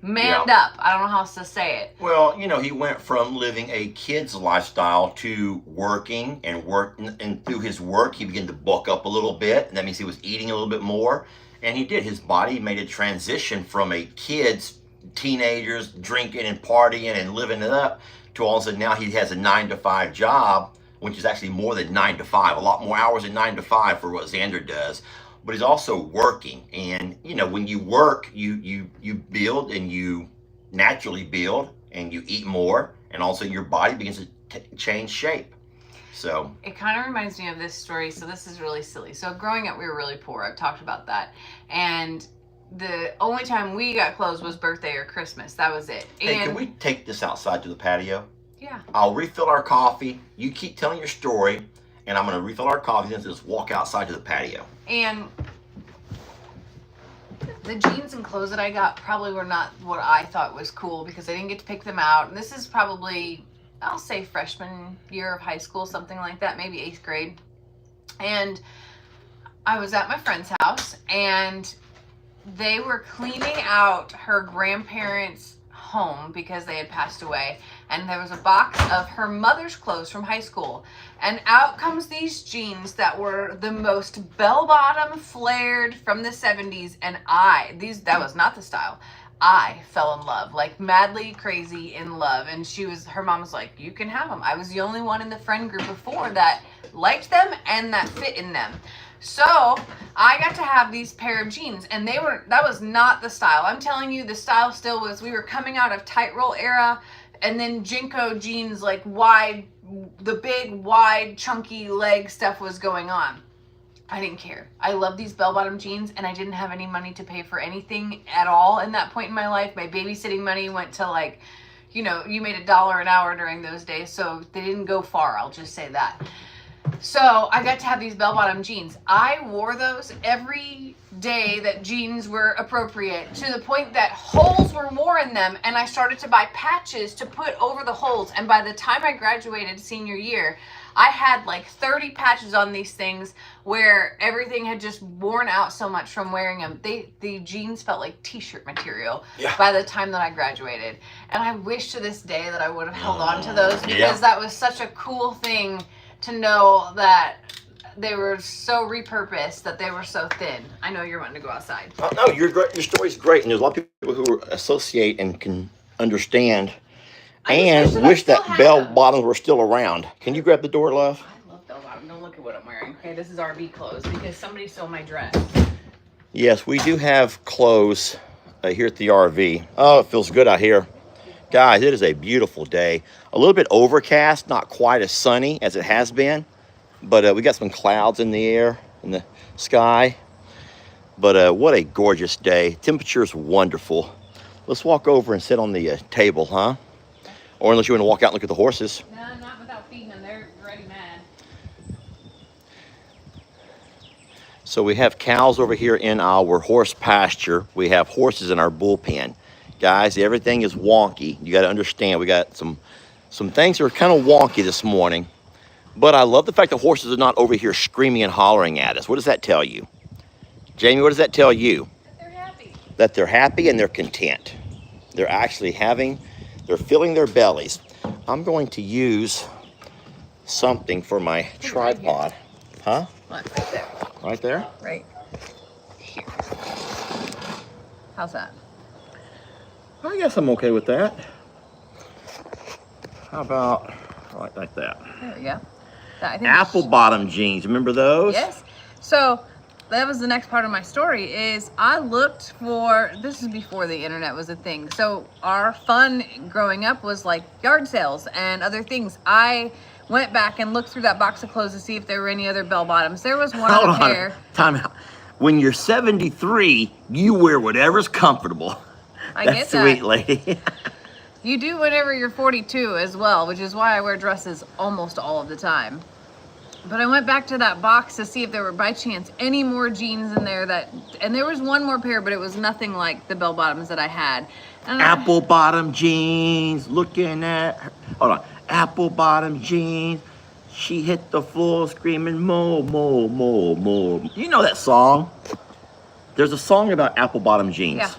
manned up. I don't know how else to say it. Well, he went from living a kid's lifestyle to working and through his work, he began to bulk up a little bit, and that means he was eating a little bit more, and he did. His body made a transition from a kid's teenagers drinking and partying and living it up, to all of a sudden now he has a 9-to-5 job, which is actually more than 9 to 5, a lot more hours than 9 to 5 for what Xander does. But he's also working, and you know, when you work, you build, and you naturally build, and you eat more, and also your body begins to change shape. So it kind of reminds me of this story. So this is really silly. So growing up, we were really poor. I've talked about that, and the only time we got clothes was birthday or Christmas. That was it. Hey, and can we take this outside to the patio? Yeah. I'll refill our coffee. You keep telling your story, and I'm going to refill our coffee and just walk outside to the patio. And the jeans and clothes that I got probably were not what I thought was cool, because I didn't get to pick them out. And this is probably, I'll say, freshman year of high school, something like that, maybe 8th grade. And I was at my friend's house, and they were cleaning out her grandparents' home because they had passed away, and there was a box of her mother's clothes from high school, and out comes these jeans that were the most bell-bottom flared from the 70s, and that was not the style. I fell in love, like madly crazy in love, and her mom was like, you can have them. I was the only one in the friend group before that liked them and that fit in them. So I got to have these pair of jeans, and that was not the style. I'm telling you, the style still was, we were coming out of tight roll era, and then Jinko jeans, like wide, the big, wide, chunky leg stuff was going on. I didn't care. I love these bell-bottom jeans, and I didn't have any money to pay for anything at all in that point in my life. My babysitting money went to, like, you know, you made $1 an hour during those days, so they didn't go far, I'll just say that. So I got to have these bell-bottom jeans. I wore those every day that jeans were appropriate, to the point that holes were more in them, and I started to buy patches to put over the holes. And by the time I graduated senior year, I had like 30 patches on these things, where everything had just worn out so much from wearing them. The jeans felt like t-shirt material by the time that I graduated. And I wish to this day that I would have held on to those, because that was such a cool thing to know that they were so repurposed, that they were so thin. I know you're wanting to go outside. No, your story's great, and there's a lot of people who associate and can understand and wish that bell bottoms were still around. Can you grab the door, love? I love bell bottoms. Don't look at what I'm wearing. Okay, this is RV clothes, because somebody stole my dress. Yes, we do have clothes here at the RV. Oh, it feels good out here. Guys, it is a beautiful day. A little bit overcast, not quite as sunny as it has been, but we got some clouds in the air, in the sky. But what a gorgeous day. Temperature's wonderful. Let's walk over and sit on the table, huh? Or unless you want to walk out and look at the horses. No, not without feeding them. They're already mad. So we have cows over here in our horse pasture. We have horses in our bullpen. Guys, everything is wonky. You got to understand, we got some things that are kind of wonky this morning. But I love the fact that horses are not over here screaming and hollering at us. What does that tell you? Jamie, what does that tell you? That they're happy. That they're happy and they're content. They're actually they're filling their bellies. I'm going to use something for my tripod. Huh? Look, right there. Right there? Right here. How's that? I guess I'm okay with that. How about like that? There we go. I think Apple bottom jeans, remember those? Yes. So that was the next part of my story. Is I looked for, this is before the internet was a thing. So our fun growing up was like yard sales and other things. I went back and looked through that box of clothes to see if there were any other bell bottoms. There was one other pair. Time out. When you're 73, you wear whatever's comfortable. I That's get that. sweet, lady. You do whenever you're 42 as well, which is why I wear dresses almost all of the time. But I went back to that box to see if there were, by chance, any more jeans in there and there was one more pair, but it was nothing like the bell bottoms that I had. And Apple bottom jeans, looking at her. Hold on. Apple bottom jeans. She hit the floor screaming, mo, mo, mo, mo. You know that song? There's a song about apple bottom jeans. Yeah.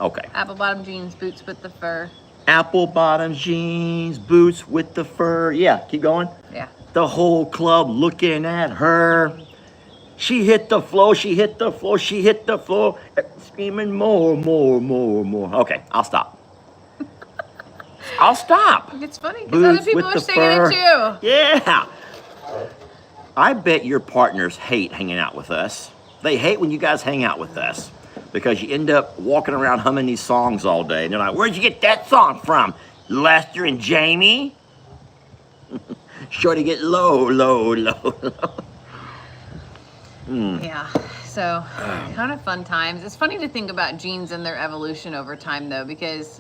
Okay. Apple bottom jeans, boots with the fur. Apple bottom jeans, boots with the fur. Yeah, keep going. Yeah. The whole club looking at her. She hit the floor, she hit the floor, she hit the floor, screaming more, more, more, more. Okay, I'll stop. I'll stop. It's funny because other people are singing it too. Yeah. I bet your partners hate hanging out with us. They hate when you guys hang out with us because you end up walking around humming these songs all day. And they're like, where'd you get that song from? Lester and Jamie? Shorty get low, low, low, low. Yeah, so kind of fun times. It's funny to think about jeans and their evolution over time, though, because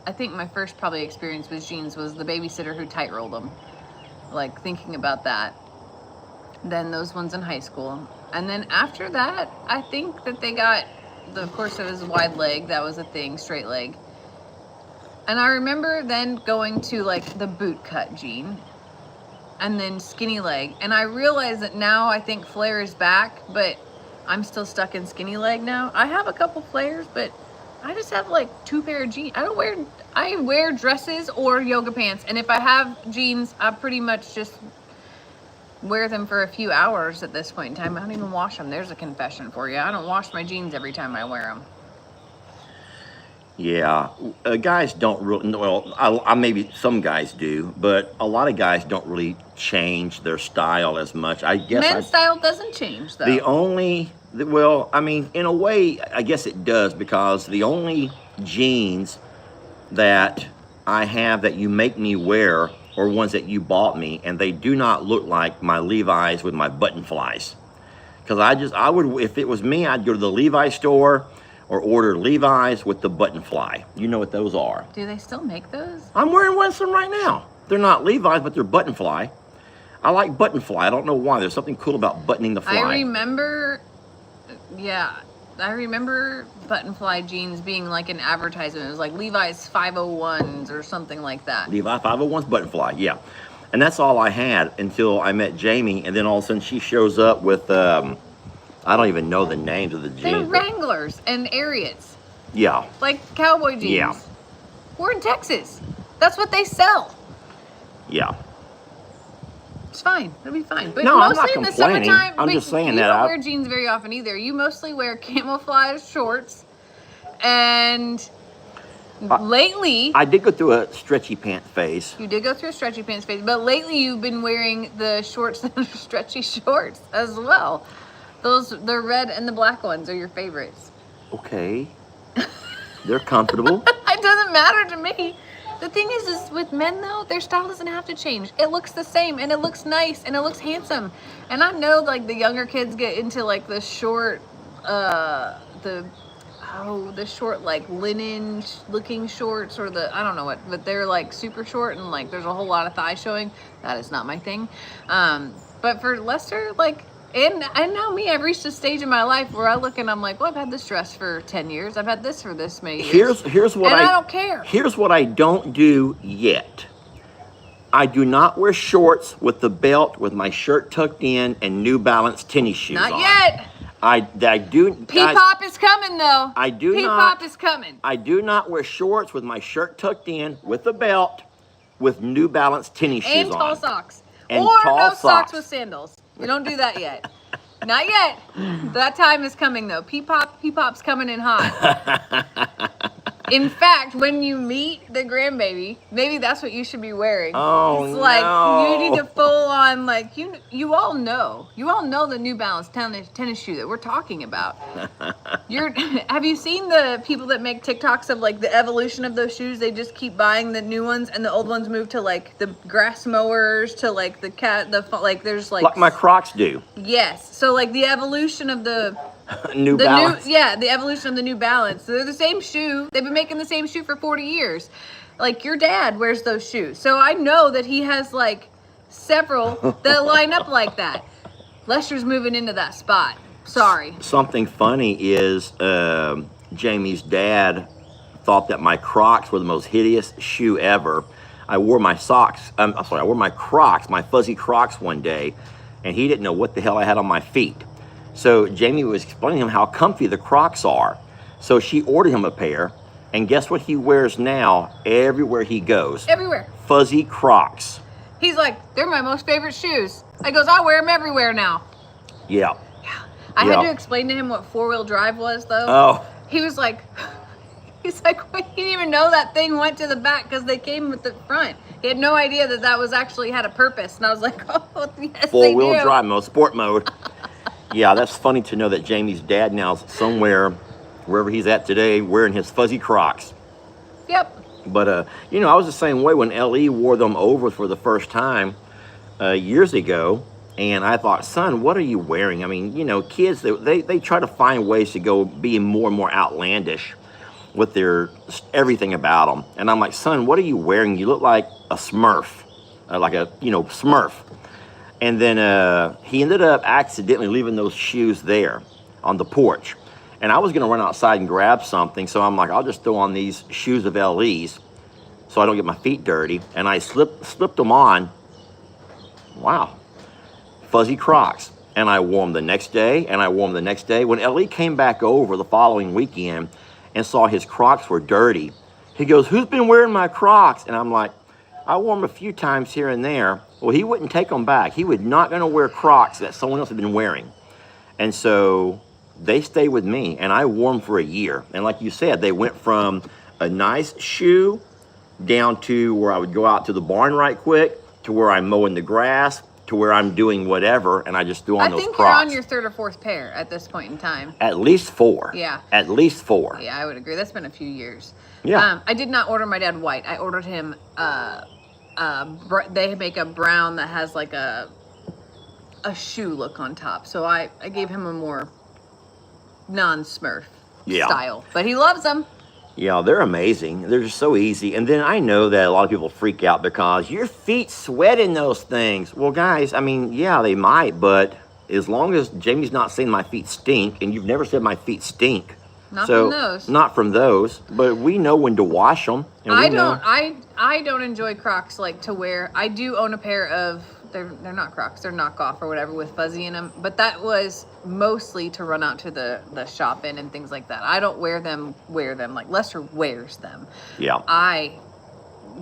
I think my first probably experience with jeans was the babysitter who tight rolled them. Like thinking about that. Then those ones in high school. And then after that, I think that they got, of course, it was wide leg. That was a thing, straight leg. And I remember then going to like the boot cut jean. And then skinny leg. And I realize that now I think flare is back, but I'm still stuck in skinny leg now. I have a couple flares, but I just have like 2 pair of jeans. I wear dresses or yoga pants. And if I have jeans, I pretty much just wear them for a few hours at this point in time. I don't even wash them. There's a confession for you. I don't wash my jeans every time I wear them. Yeah, guys don't really, well, I maybe some guys do, but a lot of guys don't really change their style as much. I guess men's style doesn't change, though. Well, I mean, in a way, I guess it does, because the only jeans that I have that you make me wear are ones that you bought me, and they do not look like my Levi's with my button flies. Because I would, if it was me, I'd go to the Levi's store or order Levi's with the button fly. You know what those are. Do they still make those? I'm wearing one of them right now. They're not Levi's, but they're button fly. I like button fly. I don't know why. There's something cool about buttoning the fly. I remember button fly jeans being like an advertisement. It was like Levi's 501s or something like that. Levi 501s button fly, yeah. And that's all I had until I met Jamie, and then all of a sudden she shows up with, I don't even know the names of the jeans. They're Wranglers and Ariats. Yeah. Like cowboy jeans. Yeah. We're in Texas. That's what they sell. Yeah. It's fine. It'll be fine. But no, mostly I'm not in the complaining. summertime, I'm just saying you that don't wear jeans very often either. You mostly wear camouflage shorts. And lately, I did go through a stretchy pants phase. You did go through a stretchy pants phase, but lately you've been wearing the shorts that are stretchy shorts as well. The red and the black ones are your favorites. Okay. They're comfortable. It doesn't matter to me. The thing is with men though, their style doesn't have to change. It looks the same, and it looks nice, and it looks handsome. And I know like the younger kids get into like the short, the short like linen looking shorts, or I don't know what, but they're like super short and like there's a whole lot of thigh showing. That is not my thing. But for Lester, like, and now me, I've reached a stage in my life where I look and I'm like, well, I've had this dress for 10 years. I've had this for this many years. Here's what I don't care. Here's what I don't do yet. I do not wear shorts with the belt with my shirt tucked in and New Balance tennis shoes on. Not yet. I do. P-pop is coming though. P-pop is coming. I do not wear shorts with my shirt tucked in with the belt with New Balance tennis shoes on. And tall socks. And or tall no socks. socks with sandals. You don't do that yet. Not yet. That time is coming though. P-pop's coming in hot. In fact, when you meet the grandbaby, maybe that's what you should be wearing. Oh, it's like no. you need to full on, like, you all know the New Balance tennis shoe that we're talking about. Have you seen the people that make TikToks of like the evolution of those shoes? They just keep buying the new ones, and the old ones move to like the grass mowers, to like there's like my Crocs do. Yes. So like the evolution of the Balance. The evolution of the New Balance. They're the same shoe. They've been making the same shoe for 40 years. Like your dad wears those shoes. So I know that he has like several that line up like that. Lester's moving into that spot. Sorry. Something funny is Jamie's dad thought that my Crocs were the most hideous shoe ever. I wore my I wore my Crocs, my fuzzy Crocs one day, and he didn't know what the hell I had on my feet. So Jamie was explaining to him how comfy the Crocs are. So she ordered him a pair, and guess what he wears now everywhere he goes? Everywhere. Fuzzy Crocs. He's like, they're my most favorite shoes. I goes, I wear them everywhere now. Yeah. I Yeah. had to explain to him what 4-wheel drive was, though. Oh. He was like, he's like, he didn't even know that thing went to the back because they came with the front. He had no idea that that was actually had a purpose. And I was like, oh, yes, they do. 4-wheel drive mode, sport mode. Yeah, that's funny to know that Jamie's dad now's somewhere, wherever he's at today, wearing his fuzzy Crocs. Yep. But, you know, I was the same way when L.E. wore them over for the first time years ago. And I thought, son, what are you wearing? I mean, you know, kids, they try to find ways to go being more and more outlandish with their everything about them. And I'm like, son, what are you wearing? You look like a Smurf, like a, you know, Smurf. And then he ended up accidentally leaving those shoes there on the porch. And I was going to run outside and grab something. So I'm like, I'll just throw on these shoes of L.E.'s so I don't get my feet dirty. And I slipped them on. Wow. Fuzzy Crocs. And I wore them the next day, and I wore them the next day. When L.E. came back over the following weekend and saw his Crocs were dirty, he goes, who's been wearing my Crocs? And I'm like, I wore them a few times here and there. Well, he wouldn't take them back. He was not going to wear Crocs that someone else had been wearing. And so they stayed with me, and I wore them for a year. And like you said, they went from a nice shoe down to where I would go out to the barn right quick, to where I'm mowing the grass, to where I'm doing whatever, and I just threw on those Crocs. I think you're on your 3rd or 4th pair at this point in time. At least 4. Yeah. At least 4. Yeah, I would agree. That's been a few years. Yeah. I did not order my dad white. I ordered him, they make a brown that has like a shoe look on top. So I gave him a more non-Smurf style. But he loves them. Yeah, they're amazing. They're just so easy. And then I know that a lot of people freak out because your feet sweat in those things. Well, guys, I mean, yeah, they might, but as long as Jamie's not saying my feet stink, and you've never said my feet stink. Not from those. Not from those, but we know when to wash them. And I don't enjoy Crocs like to wear. I do own a pair of, they're not Crocs, they're knockoff or whatever with fuzzy in them, but that was mostly to run out to the shop in and things like that. I don't wear them like Lester wears them. Yeah. I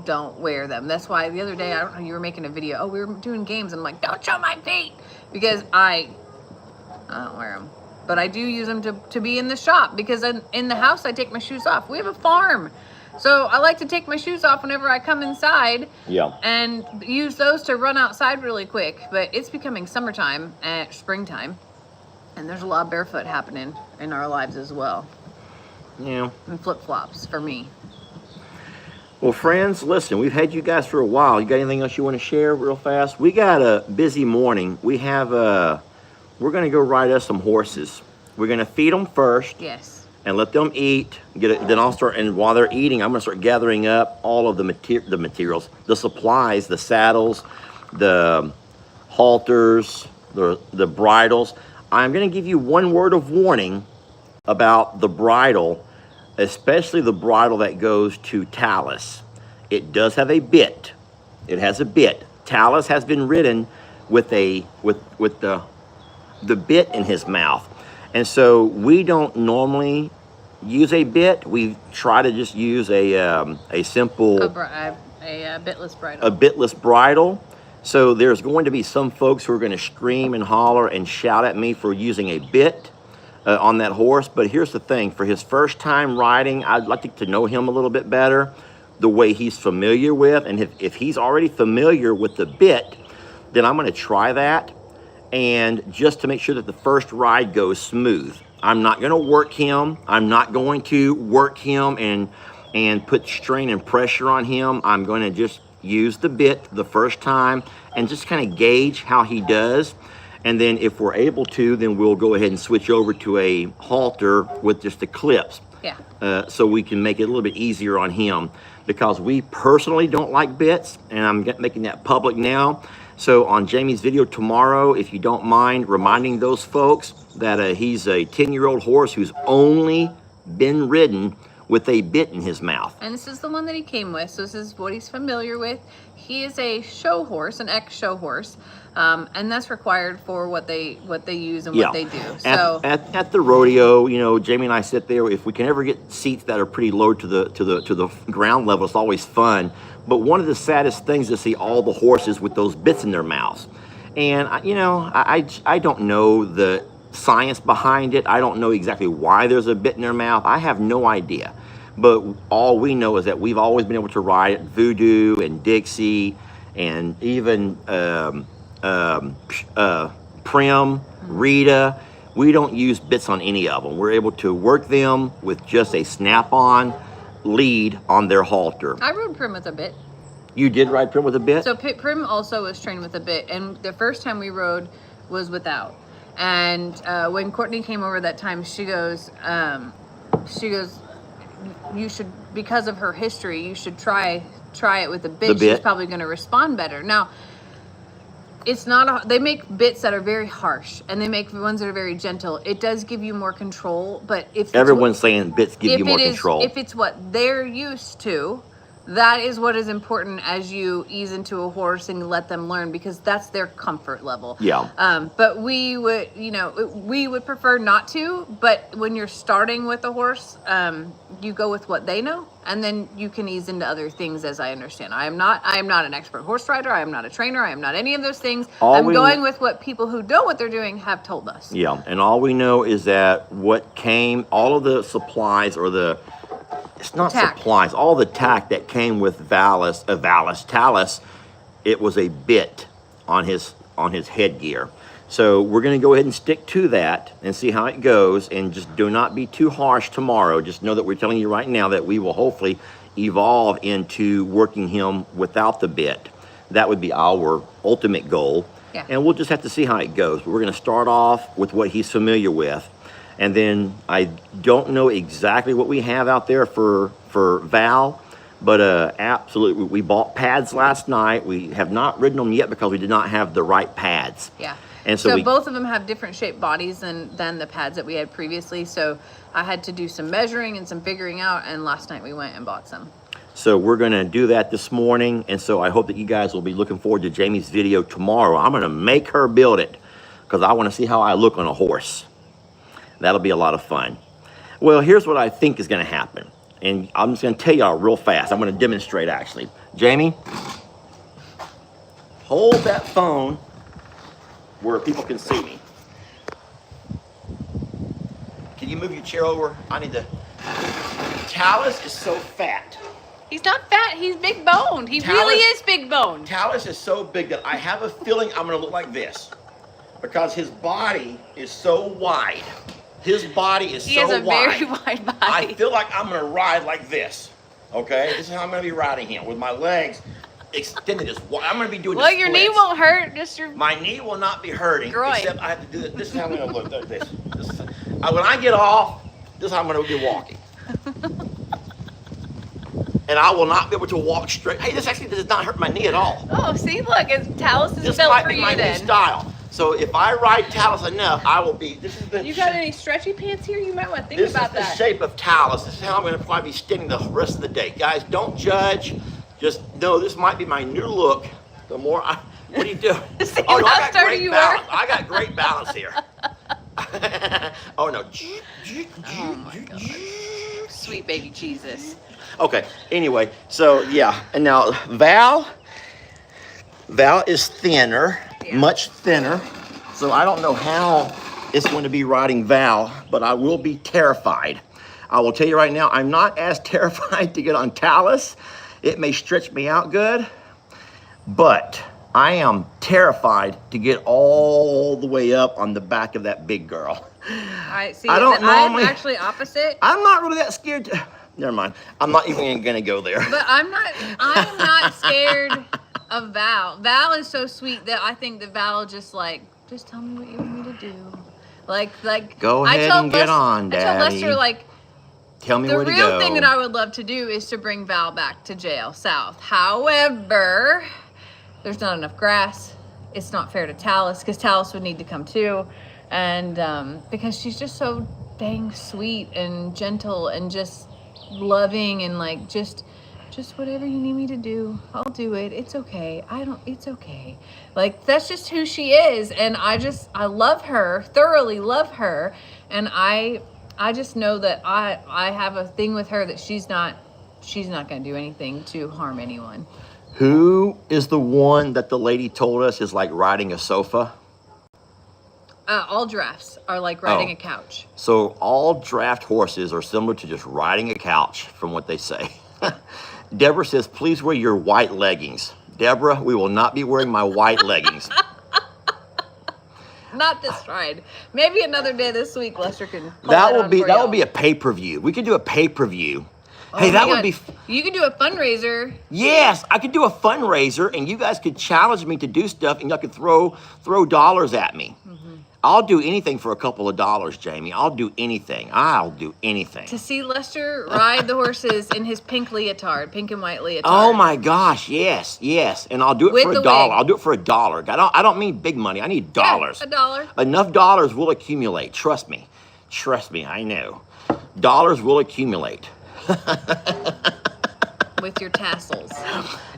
don't wear them. That's why the other day, I don't know, you were making a video. Oh, we were doing games. And I'm like, don't show my feet because I don't wear them. But I do use them to be in the shop because in the house, I take my shoes off. We have a farm. So I like to take my shoes off whenever I come inside. Yeah. And use those to run outside really quick. But it's becoming summertime and springtime. And there's a lot of barefoot happening in our lives as well. Yeah. And flip-flops for me. Well, friends, listen, we've had you guys for a while. You got anything else you want to share real fast? We got a busy morning. We have we're going to go ride us some horses. We're going to feed them first. Yes. And let them eat. Then I'll start, and while they're eating, I'm going to start gathering up all of the materials, the supplies, the saddles, the halters, the bridles. I'm going to give you one word of warning about the bridle, especially the bridle that goes to Talus. It does have a bit. It has a bit. Talus has been ridden with the bit in his mouth. And so we don't normally use a bit. We try to just use a simple... A bitless bridle. A bitless bridle. So there's going to be some folks who are going to scream and holler and shout at me for using a bit on that horse. But here's the thing. For his first time riding, I'd like to know him a little bit better, the way he's familiar with. And if he's already familiar with the bit, then I'm going to try that. And just to make sure that the first ride goes smooth. I'm not going to work him. I'm not going to work him and put strain and pressure on him. I'm going to just use the bit the first time and just kind of gauge how he does. And then if we're able to, then we'll go ahead and switch over to a halter with just the clips. Yeah. So we can make it a little bit easier on him, because we personally don't like bits, and I'm making that public now. So on Jamie's video tomorrow, if you don't mind reminding those folks that he's a 10-year-old horse who's only been ridden with a bit in his mouth. And this is the one that he came with, so this is what he's familiar with. He is a show horse, an ex-show horse, and that's required for what they use and what they do. So at the rodeo, you know, Jamie and I sit there. If we can ever get seats that are pretty low to the ground level, it's always fun. But one of the saddest things is to see all the horses with those bits in their mouths. And I don't know the science behind it. I don't know exactly why there's a bit in their mouth. I have no idea. But all we know is that we've always been able to ride Voodoo and Dixie and even Prim, Rita. We don't use bits on any of them. We're able to work them with just a snap-on lead on their halter. I rode Prim with a bit. You did ride Prim with a bit? So Prim also was trained with a bit, and the first time we rode was without. And when Courtney came over that time, she goes, you should, because of her history, you should try it with a bit. She's probably going to respond better. Now, it's not they make bits that are very harsh, and they make ones that are very gentle. It does give you more control, but if everyone's saying bits give you more control, if it's what they're used to, that is what is important as you ease into a horse and let them learn, because that's their comfort level. Yeah. But we would prefer not to. But when you're starting with a horse, you go with what they know, and then you can ease into other things. As I understand, I am not an expert horse rider. I am not a trainer. I am not any of those things. I'm going with what people who know what they're doing have told us. Yeah, and all we know is that all of the supplies or it's not tack. Supplies, all the tack that came with Talus, it was a bit on his headgear. So we're going to go ahead and stick to that and see how it goes, and just do not be too harsh tomorrow. Just know that we're telling you right now that we will hopefully evolve into working him without the bit. That would be our ultimate goal. Yeah. And we'll just have to see how it goes. We're going to start off with what he's familiar with. And then I don't know exactly what we have out there for Val, but absolutely, we bought pads last night. We have not ridden them yet because we did not have the right pads. Yeah. And so both of them have different shaped bodies than the pads that we had previously. So I had to do some measuring and some figuring out, and last night we went and bought some. So we're going to do that this morning, and so I hope that you guys will be looking forward to Jamie's video tomorrow. I'm going to make her build it because I want to see how I look on a horse. That'll be a lot of fun. Well, here's what I think is going to happen. And I'm just going to tell y'all real fast. I'm going to demonstrate, actually. Jamie, hold that phone where people can see me. Can you move your chair over? I need to... Talus is so fat. He's not fat. He's big boned. He really is big boned. Talus is so big that I have a feeling I'm going to look like this. Because his body is so wide. His body is so wide. He has a very wide body. I feel like I'm going to ride like this. Okay? This is how I'm going to be riding him. With my legs extended as wide. I'm going to be doing this. Well, your knee won't hurt. My knee will not be hurting. Groin. Except I have to do this. This is how I'm going to look. This. When I get off, this is how I'm going to be walking. And I will not be able to walk straight. Hey, this actually does not hurt my knee at all. Oh, see, look, Talus is built for you then. This might be my new style. So if I ride Talus enough, I will be. You got any stretchy pants here? You might want to think about that. This is the shape of Talus. This is how I'm going to probably be standing the rest of the day. Guys, don't judge. Just know this might be my new look. The more I... What are you doing? See how sturdy you are? I got great balance here. Oh, no. Oh, my God. Sweet baby Jesus. Okay, anyway, so yeah. And now Val is thinner. Yeah. Much thinner, so I don't know how it's going to be riding Val, but I will be terrified. I will tell you right now, I'm not as terrified to get on Talus. It may stretch me out good, but I am terrified to get all the way up on the back of that big girl. I don't normally. I'm actually opposite. I'm not really that scared. Never mind. I'm not even going to go there. But I'm not scared of Val. Val is so sweet that I think that Val just tell me what you want me to do. Like go ahead and get on, Daddy. I told Lester, tell me where to go. The real thing that I would love to do is to bring Val back to jail south. However, there's not enough grass. It's not fair to Talus, because Talus would need to come too. And because she's just so dang sweet and gentle and just loving and just whatever you need me to do, I'll do it. It's okay. It's okay. That's just who she is. And I love her, thoroughly love her. And I just know that I have a thing with her that she's not going to do anything to harm anyone. Who is the one that the lady told us is like riding a sofa? All drafts are like riding Oh. a couch. So all draft horses are similar to just riding a couch, from what they say. Deborah says, please wear your white leggings. Deborah, we will not be wearing my white leggings. Not this ride. Maybe another day this week, Lester can pull That on for will y'all. be a pay-per-view. We could do a pay-per-view. Oh Hey, my that would God. be... You could do a fundraiser. Yes, I could do a fundraiser, and you guys could challenge me to do stuff, and y'all could throw dollars at me. I'll do anything for a couple of dollars, Jamie. I'll do anything. I'll do anything. To see Lester ride the horses in his pink leotard, pink and white leotard. Oh my gosh, yes, yes. And I'll do it With for the $1. wig. I'll do it for $1. I don't mean big money. I need dollars. Yeah, $1. Enough dollars will accumulate. Trust me. Trust me, I know. Dollars will accumulate. With your tassels.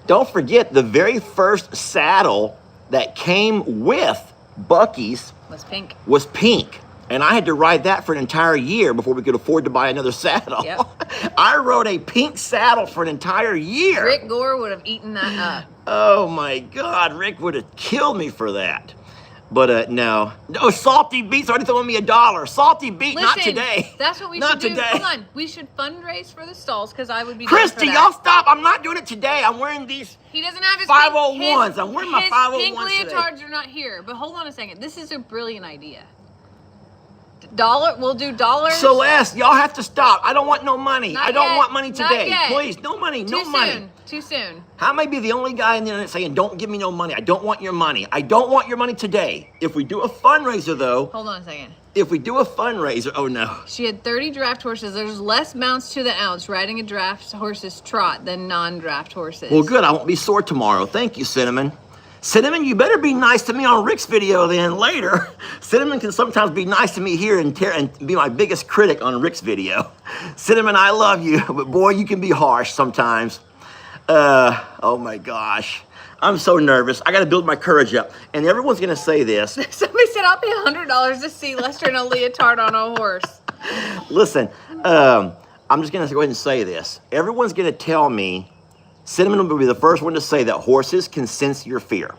Don't forget, the very first saddle that came with Bucky's Was pink. was pink. And I had to ride that for an entire year before we could afford to buy another saddle. Yep. I rode a pink saddle for an entire year. Rick Gore would have eaten that up. Oh my God, Rick would have killed me for that. But no. Oh, Salty Beat's already throwing me $1. Salty Beat, not Listen, today. That's what we Not should do. today. Hold on. We should fundraise for the stalls because I would be down for Christy, that. y'all stop. I'm not doing it today. I'm wearing these. He doesn't have his 501s. His, I'm wearing my his 501s pink today. leotards are not here. But hold on a second. This is a brilliant idea. Dollar. We'll do dollars. Celeste, y'all have to stop. I don't want no money. Not I don't yet. want money Not today. yet. Please, no money, Too no soon. money. Too soon. How am I be the only guy in the internet saying, don't give me no money? I don't want your money. I don't want your money today. If we do a fundraiser, though, Hold on a second. if we do a fundraiser, oh no. She had 30 draft horses. There's less mounts to the ounce riding a draft horse's trot than non-draft horses. Well, good. I won't be sore tomorrow. Thank you, Cinnamon. Cinnamon, you better be nice to me on Rick's video then later. Cinnamon can sometimes be nice to me here and be my biggest critic on Rick's video. Cinnamon, I love you, but boy, you can be harsh sometimes. Oh my gosh. I'm so nervous. I got to build my courage up. And everyone's going to say this. Somebody said I'll pay $100 to see Lester in a leotard on a horse. Listen, I'm just going to go ahead and say this. Everyone's going to tell me, Cinnamon will be the first one to say that horses can sense your fear.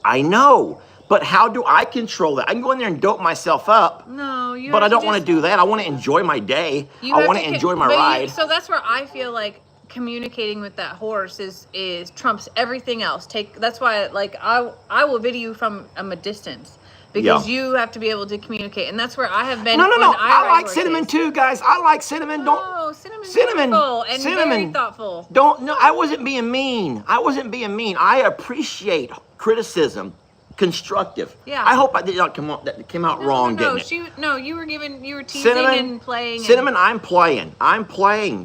I know, but how do I control that? I can go in there and dope myself up, No, you. but I have to don't want to do that. I want to enjoy my day. You I have want to enjoy my but ride. so that's where I feel like communicating with that horse is trumps everything else. That's why like I will video you from a distance. Because Yeah. you have to be able to communicate, and that's where I have been. No. when I ride like horses. Cinnamon too, guys. I like Cinnamon. Oh, Cinnamon's Cinnamon, beautiful and very Cinnamon. thoughtful. No, I wasn't being mean. I appreciate criticism, constructive. Yeah. I hope I did not come out, that came out wrong, no, didn't it? you were teasing and playing. Cinnamon, I'm playing.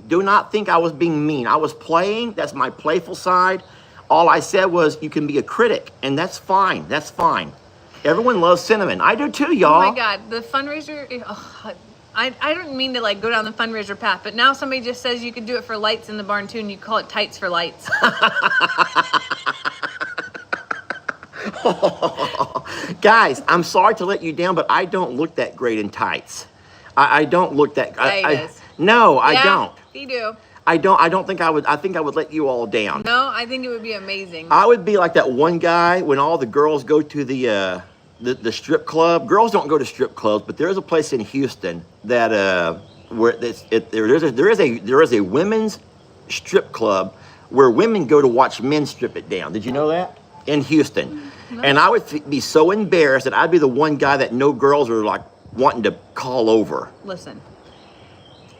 Do not think I was being mean. I was playing. That's my playful side. All I said was you can be a critic, and that's fine. That's fine. Everyone loves Cinnamon. I do too, y'all. Oh my God, the fundraiser. Oh, I don't mean to like go down the fundraiser path, but now somebody just says you could do it for lights in the barn too, and you call it tights for lights. Guys, I'm sorry to let you down, but I don't look that great in tights. I don't look that. Yeah, he does. No, I Yeah, don't. You do. I don't think I would. I think I would let you all down. No, I think it would be amazing. I would be like that one guy when all the girls go to the strip club. Girls don't go to strip clubs, but there is a place in Houston that where there is a women's strip club where women go to watch men strip it down. Did you know that? In Houston. No. And I would be so embarrassed that I'd be the one guy that no girls are like wanting to call over. Listen,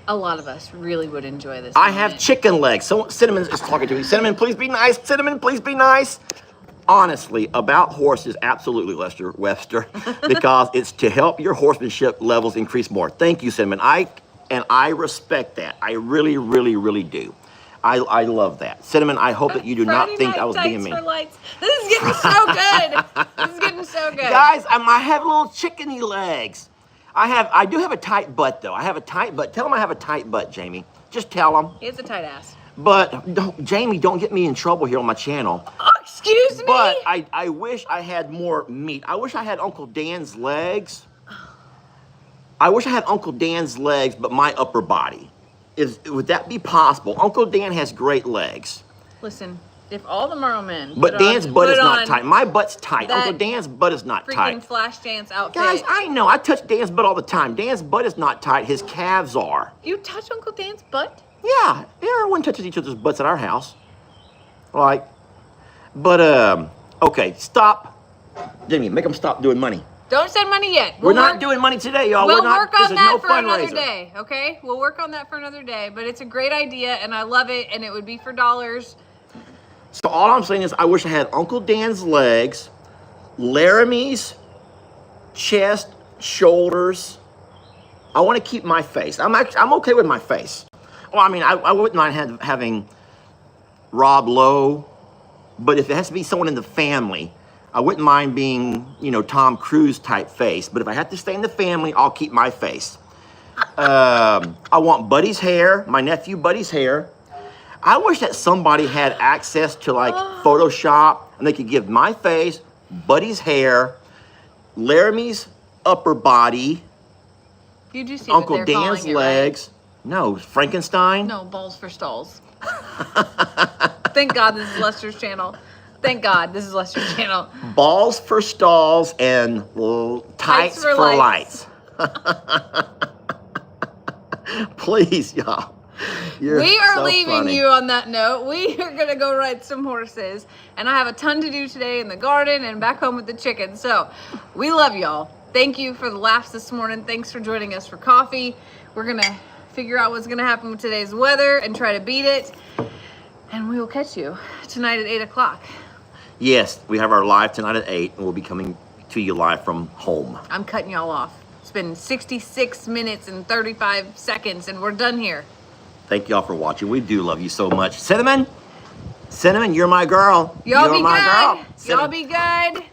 a lot of us really would enjoy this. I have moment. chicken legs. So Cinnamon is talking to me. Cinnamon, please be nice. Cinnamon, please be nice. Honestly, about horses, absolutely, Lester Webster, because it's to help your horsemanship levels increase more. Thank you, Cinnamon. I respect that. I really, really, really do. I love that. Cinnamon, I hope that you do not Friday think night I was being tights mean. for lights. This is getting so good. This is getting so good. Guys, I have little chickeny legs. I do have a tight butt, though. I have a tight butt. Tell them I have a tight butt, Jamie. Just tell them. He has a tight ass. But, Jamie, don't get me in trouble here on my channel. Oh, excuse me. But I wish I had more meat. I wish I had Uncle Dan's legs. I wish I had Uncle Dan's legs, but my upper body. Would that be possible? Uncle Dan has great legs. Listen, If all the Merlemen. But Dan's butt is not tight. My butt's tight. that Uncle Dan's butt is not Freaking tight. Flashdance outfit. Guys, I know. I touch Dan's butt all the time. Dan's butt is not tight. His calves are. You touch Uncle Dan's butt? Yeah. Everyone touches each other's butts at our house. Like, but, okay, stop. Jimmy, make them stop doing money. Don't send money yet. We're not doing money today, y'all. We'll We're not, work on this is that no for another fundraiser. day, okay? We'll work on that for another day, but it's a great idea, and I love it, and it would be for dollars. So all I'm saying is I wish I had Uncle Dan's legs, Laramie's chest, shoulders. I want to keep my face. I'm okay with my face. Well, I mean, I wouldn't mind having Rob Lowe, but if it has to be someone in the family, I wouldn't mind being, you know, Tom Cruise type face. But if I have to stay in the family, I'll keep my face. I want Buddy's hair, my nephew Buddy's hair. I wish that somebody had access to like Photoshop and they could give my face, Buddy's hair, Laramie's upper body, You do see Uncle what they're Dan's calling it, legs. No, Frankenstein. right? No, balls for stalls. Thank God this is Lester's channel. Thank God this is Lester's channel. Balls for stalls and tights for lights. Please, y'all. We are so leaving funny. you on that note. We are going to go ride some horses. And I have a ton to do today in the garden and back home with the chickens. So we love y'all. Thank you for the laughs this morning. Thanks for joining us for coffee. We're going to figure out what's going to happen with today's weather and try to beat it. And we will catch you tonight at 8 o'clock. Yes, we have our live tonight at 8, and we'll be coming to you live from home. I'm cutting y'all off. It's been 66 minutes and 35 seconds, and we're done here. Thank y'all for watching. We do love you so much. Cinnamon, you're my girl. Y'all You're be my good. girl. Y'all Cinnamon. be good.